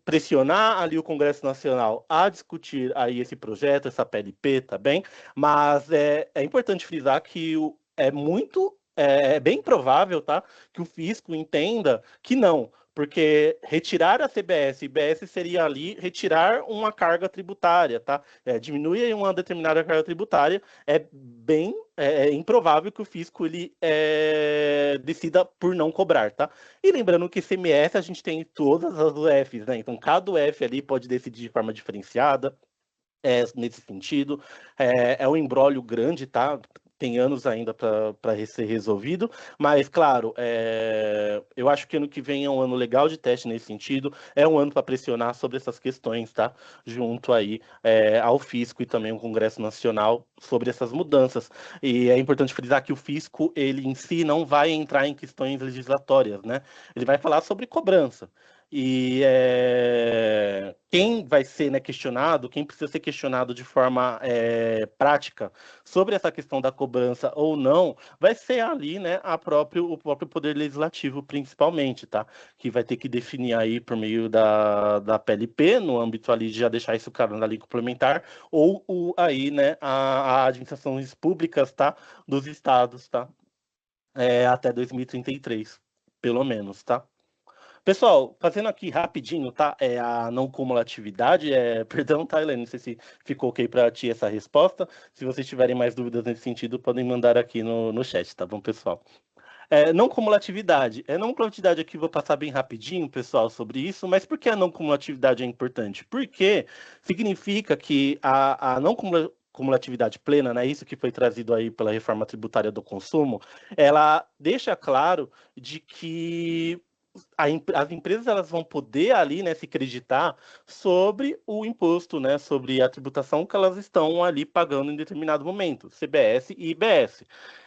pressionar ali o Congresso Nacional a discutir aí esse projeto, essa PLP, tá bem? Mas é importante frisar que é bem provável, tá, que o fisco entenda que não, porque retirar a CBS e IBS seria ali retirar uma carga tributária, tá? Diminui uma determinada carga tributária, é bem improvável que o fisco ele decida por não cobrar, tá? E lembrando que CMS a gente tem todas as UFs, né? Então cada UF ali pode decidir de forma diferenciada, nesse sentido. É um imbróglio grande, tá? tem anos ainda para ser resolvido, mas, claro, eu acho que ano que vem é um ano legal de teste nesse sentido, é um ano para pressionar sobre essas questões, tá? Junto aí ao fisco e também ao Congresso Nacional sobre essas mudanças. E é importante frisar que o fisco, ele em si não vai entrar em questões legislatórias, né? Ele vai falar sobre cobrança. E quem vai ser, né, questionado, quem precisa ser questionado de forma prática sobre essa questão da cobrança ou não, vai ser ali, né, o próprio Poder Legislativo, principalmente, tá? Que vai ter que definir aí por meio da PLP, no âmbito ali de já deixar isso claro na lei complementar, ou aí, né, a administrações públicas, tá? Dos estados, tá? Até 2033, pelo menos, tá? Pessoal, fazendo aqui rapidinho, tá? A não cumulatividade, perdão, tá, Helene? Não sei se ficou ok para ti essa resposta. Se vocês tiverem mais dúvidas nesse sentido, podem mandar aqui no chat, tá bom, pessoal? Não cumulatividade. Não cumulatividade aqui, vou passar bem rapidinho, pessoal, sobre isso, mas por que a não cumulatividade é importante? Porque significa que a não cumulatividade plena, né, isso que foi trazido aí pela reforma tributária do consumo, ela deixa claro de que as empresas elas vão poder ali, né, se creditar sobre o imposto, né, sobre a tributação que elas estão ali pagando em determinado momento, CBS e IBS.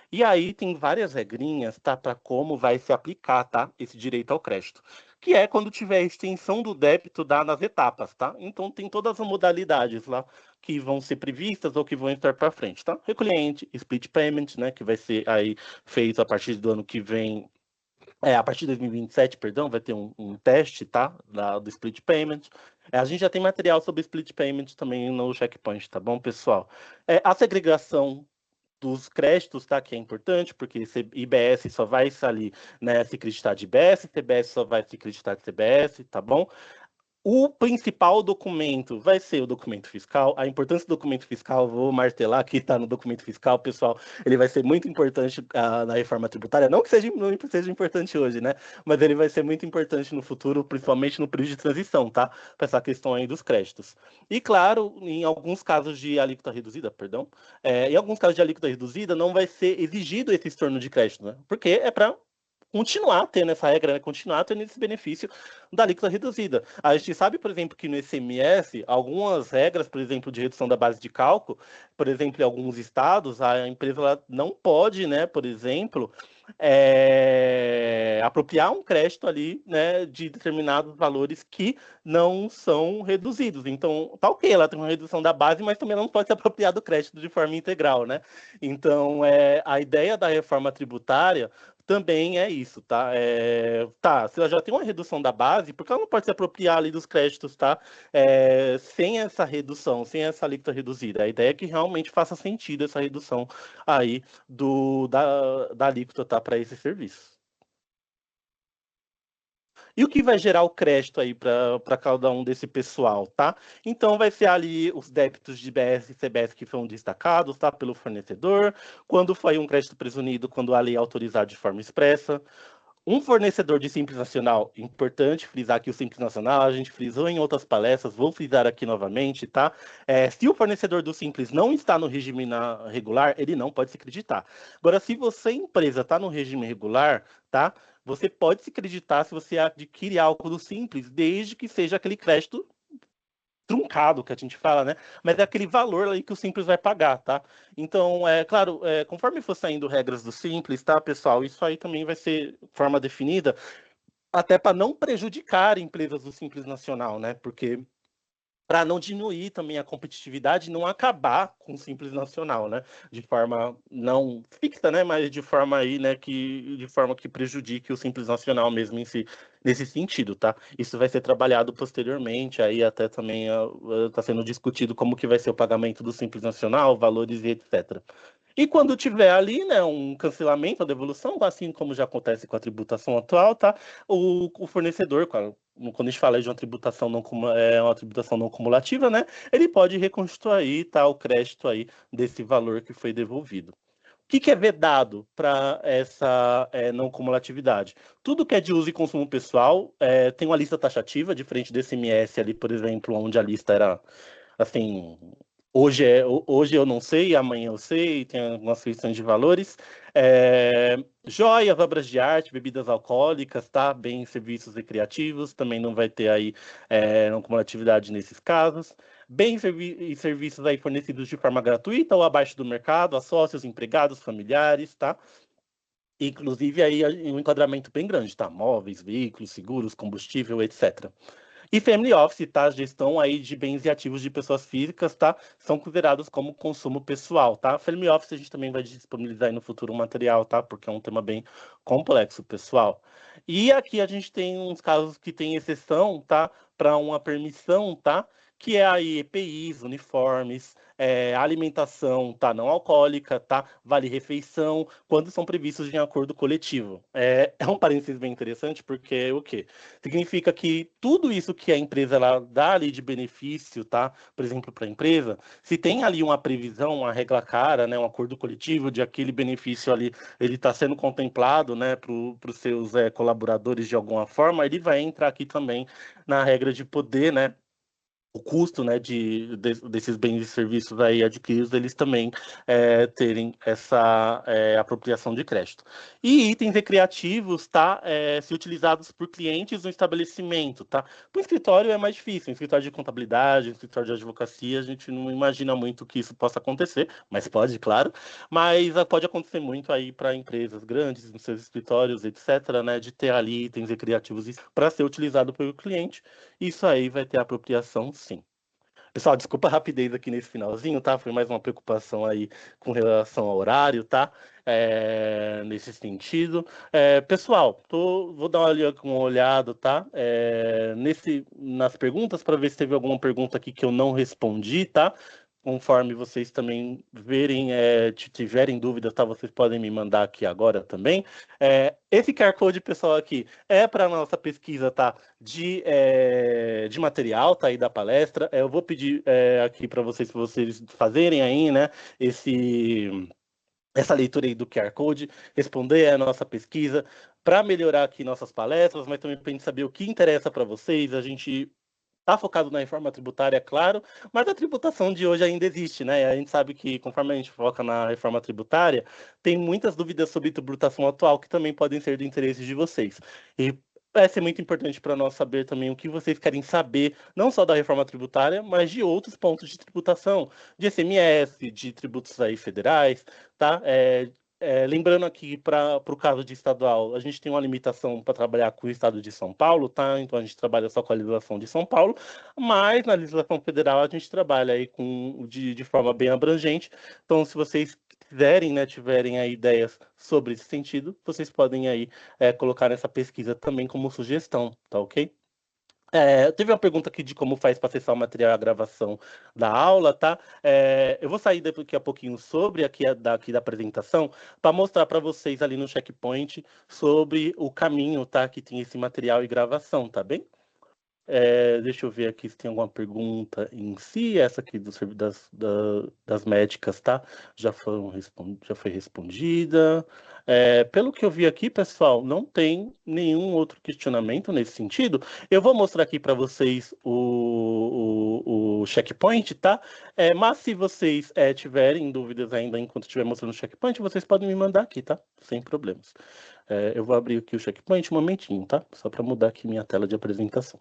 E aí tem várias regrinhas, tá, para como vai se aplicar, tá, esse direito ao crédito, que é quando tiver a extensão do débito nas etapas, tá? Então tem todas as modalidades lá que vão ser previstas ou que vão estar para frente, tá? Recolhente, split payment, né, que vai ser aí feito a partir do ano que vem, a partir de 2027, perdão, vai ter um teste, tá? Do split payment. A gente já tem material sobre split payment também no checkpoint, tá bom, pessoal? A segregação dos créditos, tá? Que é importante, porque IBS só vai sair, né, se creditar de IBS, CBS só vai se creditar de CBS, tá bom? O principal documento vai ser o documento fiscal. A importância do documento fiscal, vou martelar aqui, está no documento fiscal, pessoal. Ele vai ser muito importante na reforma tributária. Não que não seja importante hoje, né? Mas ele vai ser muito importante no futuro, principalmente no período de transição, tá? Para essa questão aí dos créditos. E, claro, em alguns casos de alíquota reduzida, perdão, em alguns casos de alíquota reduzida, não vai ser exigido esse estorno de crédito, né? Porque é para continuar tendo essa regra, né? Continuar tendo esse benefício da alíquota reduzida. A gente sabe, por exemplo, que no ICMS, algumas regras, por exemplo, de redução da base de cálculo, por exemplo, em alguns estados, a empresa ela não pode, né, por exemplo, apropriar um crédito ali, né, de determinados valores que não são reduzidos. Então, tá ok, ela tem uma redução da base, mas também não pode se apropriar do crédito de forma integral, né? Então, a ideia da reforma tributária também é isso, tá? Se ela já tem uma redução da base, porque ela não pode se apropriar ali dos créditos, tá? Sem essa redução, sem essa alíquota reduzida. A ideia é que realmente faça sentido essa redução aí da alíquota, tá? Para esse serviço. E o que vai gerar o crédito aí para cada um desse pessoal, tá? Então vai ser ali os débitos de IBS e CBS que foram destacados, tá? Pelo fornecedor, quando foi um crédito presumido, quando a lei autorizar de forma expressa. Um fornecedor de Simples Nacional, importante frisar aqui o Simples Nacional, a gente frisou em outras palestras, vou frisar aqui novamente, tá? Se o fornecedor do Simples não está no regime regular, ele não pode se creditar. Agora, se você, empresa, está no regime regular, tá? Você pode se creditar se você adquire algo do Simples, desde que seja aquele crédito truncado que a gente fala, né? Mas é aquele valor aí que o Simples vai pagar, tá? Então, claro, conforme for saindo regras do Simples, tá, pessoal? Isso aí também vai ser forma definida, até para não prejudicar empresas do Simples Nacional, né? Porque para não diminuir também a competitividade e não acabar com o Simples Nacional, né? De forma não fixa, né? Mas de forma aí, né? De forma que prejudique o Simples Nacional mesmo em si, nesse sentido, tá? Isso vai ser trabalhado posteriormente, aí até também está sendo discutido como que vai ser o pagamento do Simples Nacional, valores e etc. E quando tiver ali, né, um cancelamento, a devolução, assim como já acontece com a tributação atual, tá? O fornecedor, quando a gente fala de uma tributação uma tributação não cumulativa, né? Ele pode reconstituir, tá, o crédito aí desse valor que foi devolvido. O que é vedado para essa não cumulatividade? Tudo que é de uso e consumo pessoal tem uma lista taxativa, diferente do ICMS ali, por exemplo, onde a lista era assim Hoje eu não sei, amanhã eu sei, tem algumas questões de valores. Joias, obras de arte, bebidas alcoólicas, tá? Bens, serviços recreativos, também não vai ter aí não cumulatividade nesses casos. Bens e serviços aí fornecidos de forma gratuita ou abaixo do mercado, a sócios, empregados, familiares, tá? Inclusive aí um enquadramento bem grande, tá? Móveis, veículos, seguros, combustível, etc. E family office, tá? Gestão aí de bens e ativos de pessoas físicas, tá? São considerados como consumo pessoal, tá? Family office a gente também vai disponibilizar aí no futuro um material, tá? Porque é um tema bem complexo, pessoal. E aqui a gente tem uns casos que tem exceção, tá? Para uma permissão, tá? Que é aí EPIs, uniformes, alimentação, tá? Não alcoólica, tá? Vale refeição, quando são previstos em acordo coletivo. É um parênteses bem interessante, porque o quê? Significa que tudo isso que a empresa ela dá ali de benefício, tá? Por exemplo, para a empresa, se tem ali uma previsão, uma regra cara, né, um acordo coletivo de aquele benefício ali, ele está sendo contemplado, né, para os seus colaboradores de alguma forma, ele vai entrar aqui também na regra de poder, né, o custo, né, desses bens e serviços aí adquiridos, eles também terem essa apropriação de crédito. E itens recreativos, tá, se utilizados por clientes no estabelecimento, tá? Para o escritório é mais difícil, em escritório de contabilidade, em escritório de advocacia, a gente não imagina muito que isso possa acontecer, mas pode, claro, mas pode acontecer muito aí para empresas grandes, nos seus escritórios, etc., né, de ter ali itens recreativos para ser utilizado pelo cliente, isso aí vai ter apropriação, sim. Pessoal, desculpa a rapidez aqui nesse finalzinho, tá? Foi mais uma preocupação aí com relação ao horário, tá? Nesse sentido. Pessoal, vou dar uma olhada, tá? Nas perguntas para ver se teve alguma pergunta aqui que eu não respondi, tá? Conforme vocês também verem, tiverem dúvidas, tá? Vocês podem me mandar aqui agora também. Esse QR Code, pessoal, aqui é para nossa pesquisa, tá? De material, tá aí da palestra. Eu vou pedir aqui para vocês fazerem aí, né? Essa leitura aí do QR Code, responder a nossa pesquisa para melhorar aqui nossas palestras, mas também para a gente saber o que interessa para vocês. A gente está focado na reforma tributária, é claro, mas a tributação de hoje ainda existe, né? A gente sabe que conforme a gente foca na reforma tributária, tem muitas dúvidas sobre tributação atual que também podem ser do interesse de vocês. E vai ser muito importante para nós saber também o que vocês querem saber, não só da reforma tributária, mas de outros pontos de tributação, de ICMS, de tributos aí federais, tá? Lembrando aqui para o caso de estadual, a gente tem uma limitação para trabalhar com o estado de São Paulo, tá? Então a gente trabalha só com a legislação de São Paulo, mas na legislação federal a gente trabalha aí de forma bem abrangente. Então, se vocês quiserem, né, tiverem aí ideias sobre esse sentido, vocês podem aí colocar nessa pesquisa também como sugestão, tá ok? Teve uma pergunta aqui de como faz para acessar o material e a gravação da aula, tá? Eu vou sair daqui a pouquinho sobre aqui da apresentação para mostrar para vocês ali no checkpoint sobre o caminho, tá? Que tem esse material e gravação, tá bem? Deixa eu ver aqui se tem alguma pergunta em si. Essa aqui das médicas, tá? Já foi respondida. Pelo que eu vi aqui, pessoal, não tem nenhum outro questionamento nesse sentido. Eu vou mostrar aqui para vocês o checkpoint, tá? Mas se vocês tiverem dúvidas ainda enquanto estiver mostrando o checkpoint, vocês podem me mandar aqui, tá? Sem problemas. Eu vou abrir aqui o checkpoint um momentinho, tá? Só para mudar aqui minha tela de apresentação.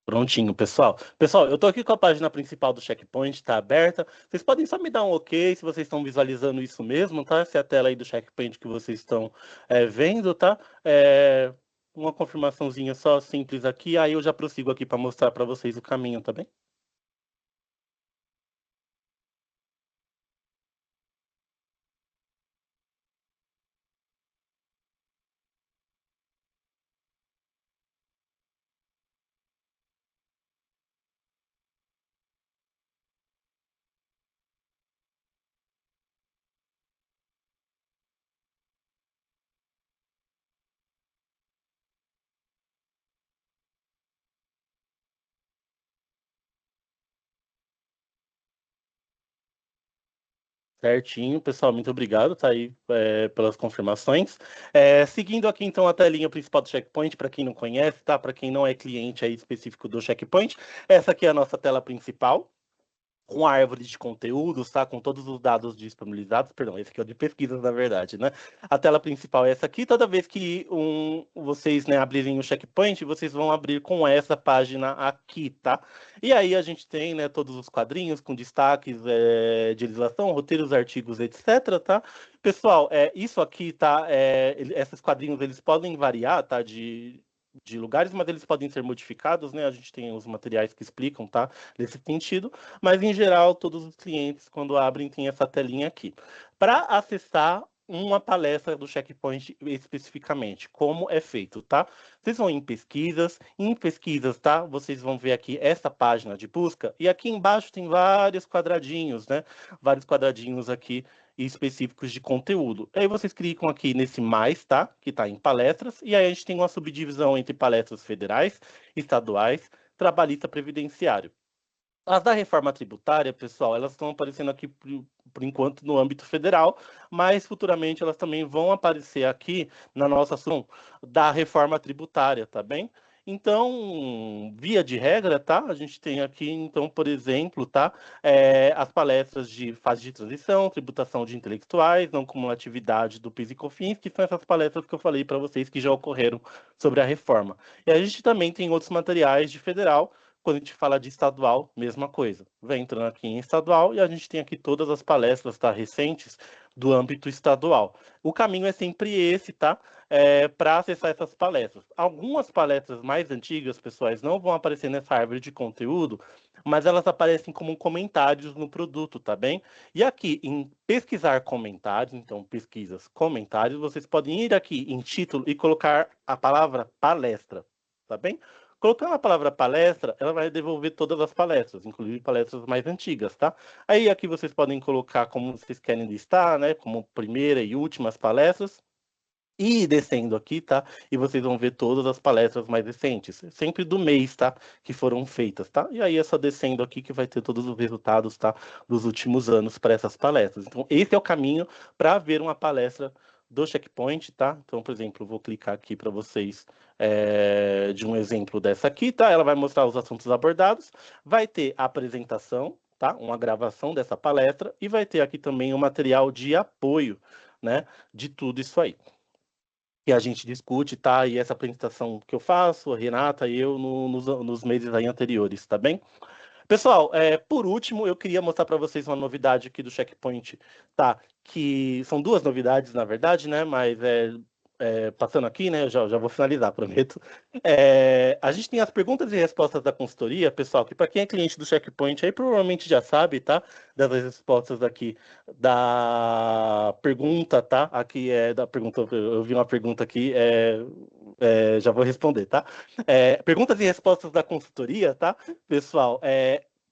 Prontinho, pessoal. Pessoal, eu tô aqui com a página principal do Checkpoint, tá aberta. Vocês podem só me dar um ok se vocês estão visualizando isso mesmo, tá? Se é a tela aí do Checkpoint que vocês estão vendo, tá? Uma confirmaçãozinha só simples aqui, aí eu já prossigo aqui para mostrar para vocês o caminho, tá bem? Certinho, pessoal, muito obrigado, tá aí pelas confirmações. Seguindo aqui, então, a telinha principal do Checkpoint, para quem não conhece, tá? Para quem não é cliente aí específico do Checkpoint, essa aqui é a nossa tela principal, com a árvore de conteúdos, tá? Com todos os dados disponibilizados. Perdão, esse aqui é o de pesquisas, na verdade, né? A tela principal é essa aqui. Toda vez que vocês, né, abrirem o Checkpoint, vocês vão abrir com essa página aqui, tá? E aí a gente tem, né, todos os quadrinhos com destaques de legislação, roteiros, artigos, etc, tá? Pessoal, isso aqui, tá? Esses quadrinhos, eles podem variar, tá? De lugares, mas eles podem ser modificados, né? A gente tem os materiais que explicam, tá? Nesse sentido. Mas, em geral, todos os clientes, quando abrem, tem essa telinha aqui. Para acessar uma palestra do Checkpoint especificamente, como é feito, tá? Vocês vão em pesquisas, tá? Vocês vão ver aqui essa página de busca, e aqui embaixo tem vários quadradinhos, né? Vários quadradinhos aqui específicos de conteúdo. Aí vocês clicam aqui nesse mais, tá? Que tá em palestras, e aí a gente tem uma subdivisão entre palestras federais, estaduais, trabalhista previdenciário. As da reforma tributária, pessoal, elas estão aparecendo aqui por enquanto no âmbito federal, mas futuramente elas também vão aparecer aqui na nossa ação da reforma tributária, tá bem? Então, via de regra, tá? A gente tem aqui, então, por exemplo, tá? As palestras de fase de transição, tributação de intelectuais, não cumulatividade do PIS e COFINS, que são essas palestras que eu falei para vocês que já ocorreram sobre a reforma. E a gente também tem outros materiais de federal. Quando a gente fala de estadual, mesma coisa. Vai entrando aqui em estadual e a gente tem aqui todas as palestras, tá, recentes do âmbito estadual. O caminho é sempre esse, tá? Para acessar essas palestras. Algumas palestras mais antigas, pessoais, não vão aparecer nessa árvore de conteúdo, mas elas aparecem como comentários no produto, tá bem? E aqui em pesquisar comentários, então pesquisas comentários, vocês podem ir aqui em título e colocar a palavra palestra, tá bem? Colocando a palavra palestra, ela vai devolver todas as palestras, inclusive palestras mais antigas, tá? Aí aqui vocês podem colocar como vocês querem listar, né? Como primeira e últimas palestras. E descendo aqui, tá? E vocês vão ver todas as palestras mais recentes, sempre do mês, tá? Que foram feitas, tá? E aí é só descendo aqui que vai ter todos os resultados, tá? Dos últimos anos para essas palestras. Então, esse é o caminho para ver uma palestra do Checkpoint, tá? Então, por exemplo, eu vou clicar aqui para vocês de um exemplo dessa aqui, tá? Ela vai mostrar os assuntos abordados, vai ter a apresentação, tá? Uma gravação dessa palestra e vai ter aqui também o material de apoio, né? De tudo isso aí que a gente discute, tá? E essa apresentação que eu faço, a Renata e eu, nos meses aí anteriores, tá bem? Pessoal, por último, eu queria mostrar para vocês uma novidade aqui do Checkpoint, tá? Que são duas novidades, na verdade, né? Mas passando aqui, né? Eu já vou finalizar, prometo. A gente tem as perguntas e respostas da consultoria, pessoal, que para quem é cliente do Checkpoint aí provavelmente já sabe, tá? Das respostas aqui da pergunta, tá? Aqui é da pergunta, eu vi uma pergunta aqui, já vou responder, tá? Perguntas e respostas da consultoria, tá? Pessoal,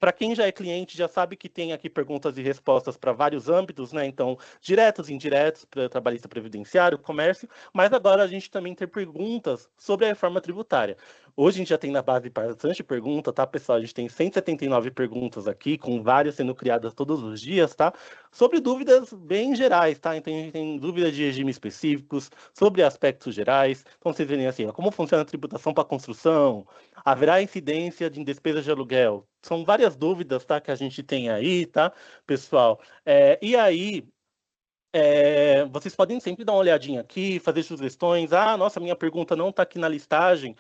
para quem já é cliente, já sabe que tem aqui perguntas e respostas para vários âmbitos, né? Então, diretos, indiretos, para trabalhista previdenciário, comércio, mas agora a gente também tem perguntas sobre a reforma tributária. Hoje a gente já tem na base bastante pergunta, tá, pessoal? A gente tem 179 perguntas aqui, com várias sendo criadas todos os dias, tá? Sobre dúvidas bem gerais, tá? Então a gente tem dúvidas de regimes específicos, sobre aspectos gerais. Então vocês verem assim, ó, como funciona a tributação para construção, haverá incidência de despesas de aluguel? São várias dúvidas, tá, que a gente tem aí, tá, pessoal? E aí, vocês podem sempre dar uma olhadinha aqui, fazer sugestões. Ah, nossa, minha pergunta não está aqui na listagem.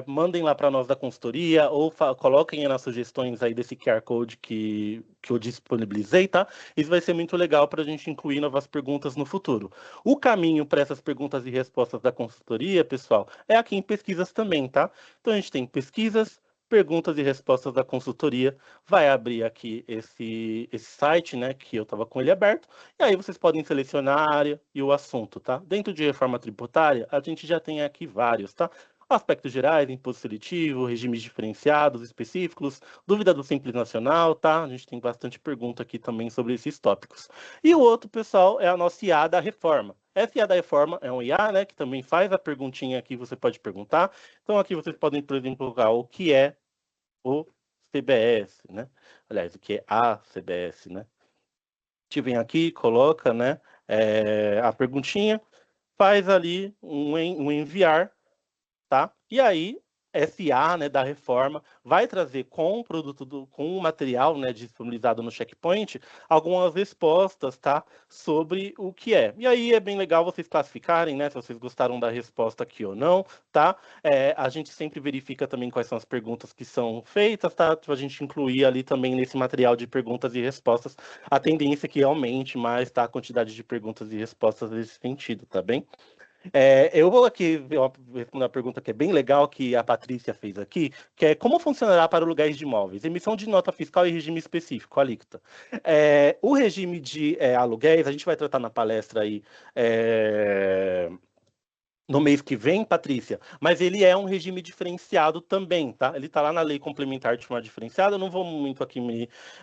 Mandem lá para nós da consultoria ou coloquem nas sugestões aí desse QR Code que eu disponibilizei, tá? Isso vai ser muito legal para a gente incluir novas perguntas no futuro. O caminho para essas perguntas e respostas da consultoria, pessoal, é aqui em pesquisas também, tá? Então a gente tem pesquisas, perguntas e respostas da consultoria. Vai abrir aqui esse site, né, que eu estava com ele aberto. E aí vocês podem selecionar a área e o assunto, tá? Dentro de reforma tributária, a gente já tem aqui vários, tá? Aspectos gerais, imposto seletivo, regimes diferenciados específicos, dúvida do Simples Nacional, tá? A gente tem bastante pergunta aqui também sobre esses tópicos. E o outro, pessoal, é a nossa IA da reforma. Essa IA da reforma é um IA, né, que também faz a perguntinha aqui, você pode perguntar. Então aqui vocês podem, por exemplo, colocar o que é o CBS, né? Aliás, o que é a CBS, né? gente vem aqui, coloca, né, a perguntinha, faz ali um enviar, tá? E aí, SA, né, da reforma, vai trazer com o produto com o material, né, disponibilizado no checkpoint, algumas respostas, tá, sobre o que é. E aí é bem legal vocês classificarem, né, se vocês gostaram da resposta aqui ou não, tá? A gente sempre verifica também quais são as perguntas que são feitas, tá? Para a gente incluir ali também nesse material de perguntas e respostas a tendência é que aumente mais, tá, a quantidade de perguntas e respostas nesse sentido, tá bem? Eu vou aqui responder uma pergunta que é bem legal, que a Patrícia fez aqui, que é como funcionará para aluguéis de imóveis? Emissão de nota fiscal e regime específico, alíquota. O regime de aluguéis, a gente vai tratar na palestra aí no mês que vem, Patrícia, mas ele é um regime diferenciado também, tá? Ele está lá na lei complementar de forma diferenciada, eu não vou muito aqui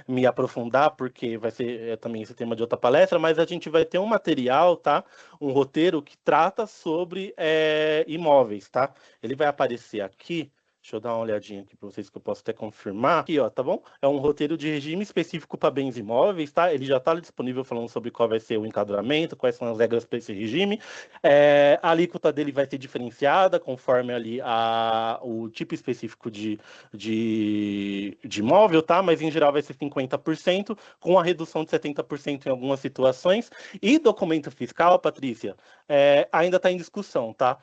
me aprofundar, porque vai ser também esse tema de outra palestra, mas a gente vai ter um material, tá? Um roteiro que trata sobre imóveis, tá? Ele vai aparecer aqui. Deixa eu dar uma olhadinha aqui para vocês que eu posso até confirmar. Aqui, ó, tá bom? É um roteiro de regime específico para bens imóveis, tá? Ele já está disponível falando sobre qual vai ser o enquadramento, quais são as regras para esse regime. A alíquota dele vai ser diferenciada conforme ali o tipo específico de imóvel, tá? Mas em geral vai ser 50%, com a redução de 70% em algumas situações. E documento fiscal, Patrícia, ainda está em discussão, tá?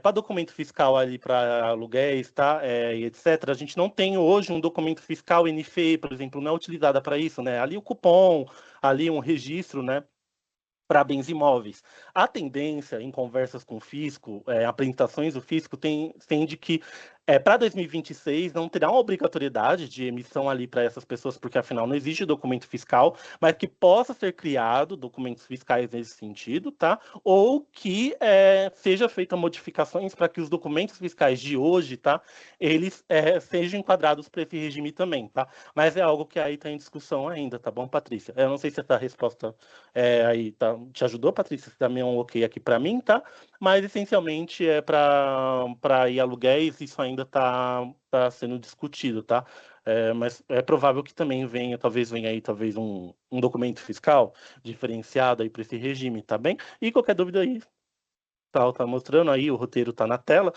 Para documento fiscal ali para aluguéis, tá? E etc., a gente não tem hoje um documento fiscal NFE, por exemplo, não é utilizada para isso, né? Ali o cupom, ali um registro, né? Para bens imóveis. A tendência em conversas com o fisco, apresentações do fisco, tende que para 2026 não terá uma obrigatoriedade de emissão ali para essas pessoas, porque afinal não existe documento fiscal, mas que possa ser criado documentos fiscais nesse sentido, tá? Ou que seja feita modificações para que os documentos fiscais de hoje, tá? Eles sejam enquadrados para esse regime também, tá? Mas é algo que aí está em discussão ainda, tá bom, Patrícia? Eu não sei se essa resposta aí tá, te ajudou, Patrícia? Você também é um ok aqui para mim, tá? Mas essencialmente para ir aluguéis, isso ainda tá sendo discutido, tá? Mas é provável que também talvez venha aí um documento fiscal diferenciado aí para esse regime, tá bem? E qualquer dúvida aí, tá mostrando aí, o roteiro tá na tela.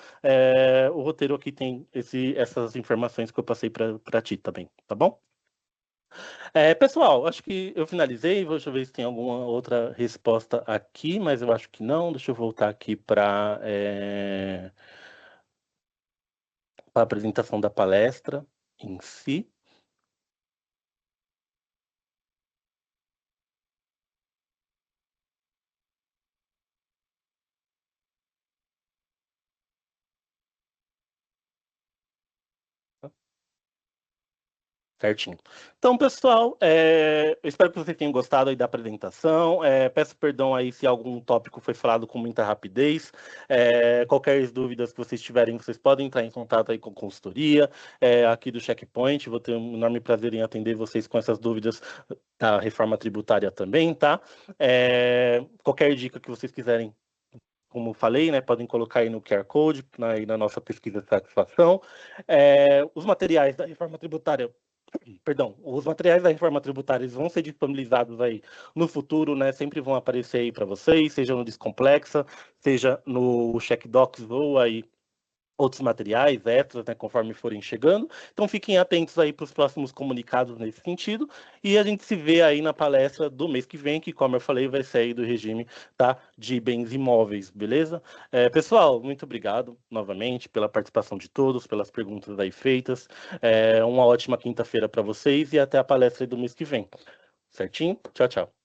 O roteiro aqui tem essas informações que eu passei para ti também, tá bom? Pessoal, acho que eu finalizei. Deixa eu ver se tem alguma outra resposta aqui, mas eu acho que não. Deixa eu voltar aqui para a apresentação da palestra em si. Certinho. Então, pessoal, eu espero que vocês tenham gostado aí da apresentação. Peço perdão aí se algum tópico foi falado com muita rapidez. Qualquer dúvidas que vocês tiverem, vocês podem entrar em contato aí com a consultoria aqui do Checkpoint. Vou ter um enorme prazer em atender vocês com essas dúvidas da reforma tributária também, tá? Qualquer dica que vocês quiserem, como falei, né, podem colocar aí no QR Code, aí na nossa pesquisa de satisfação. Os materiais da reforma tributária, perdão, os materiais da reforma tributária eles vão ser disponibilizados aí no futuro, né? Sempre vão aparecer aí para vocês, seja no Descomplexa, seja no CheckDocs ou aí outros materiais extras, né, conforme forem chegando. Então fiquem atentos aí para os próximos comunicados nesse sentido. E a gente se vê aí na palestra do mês que vem, que, como eu falei, vai ser aí do regime, tá, de bens imóveis, beleza? Pessoal, muito obrigado novamente pela participação de todos, pelas perguntas aí feitas. Uma ótima quinta-feira para vocês e até a palestra do mês que vem. Certinho? Tchau, tchau.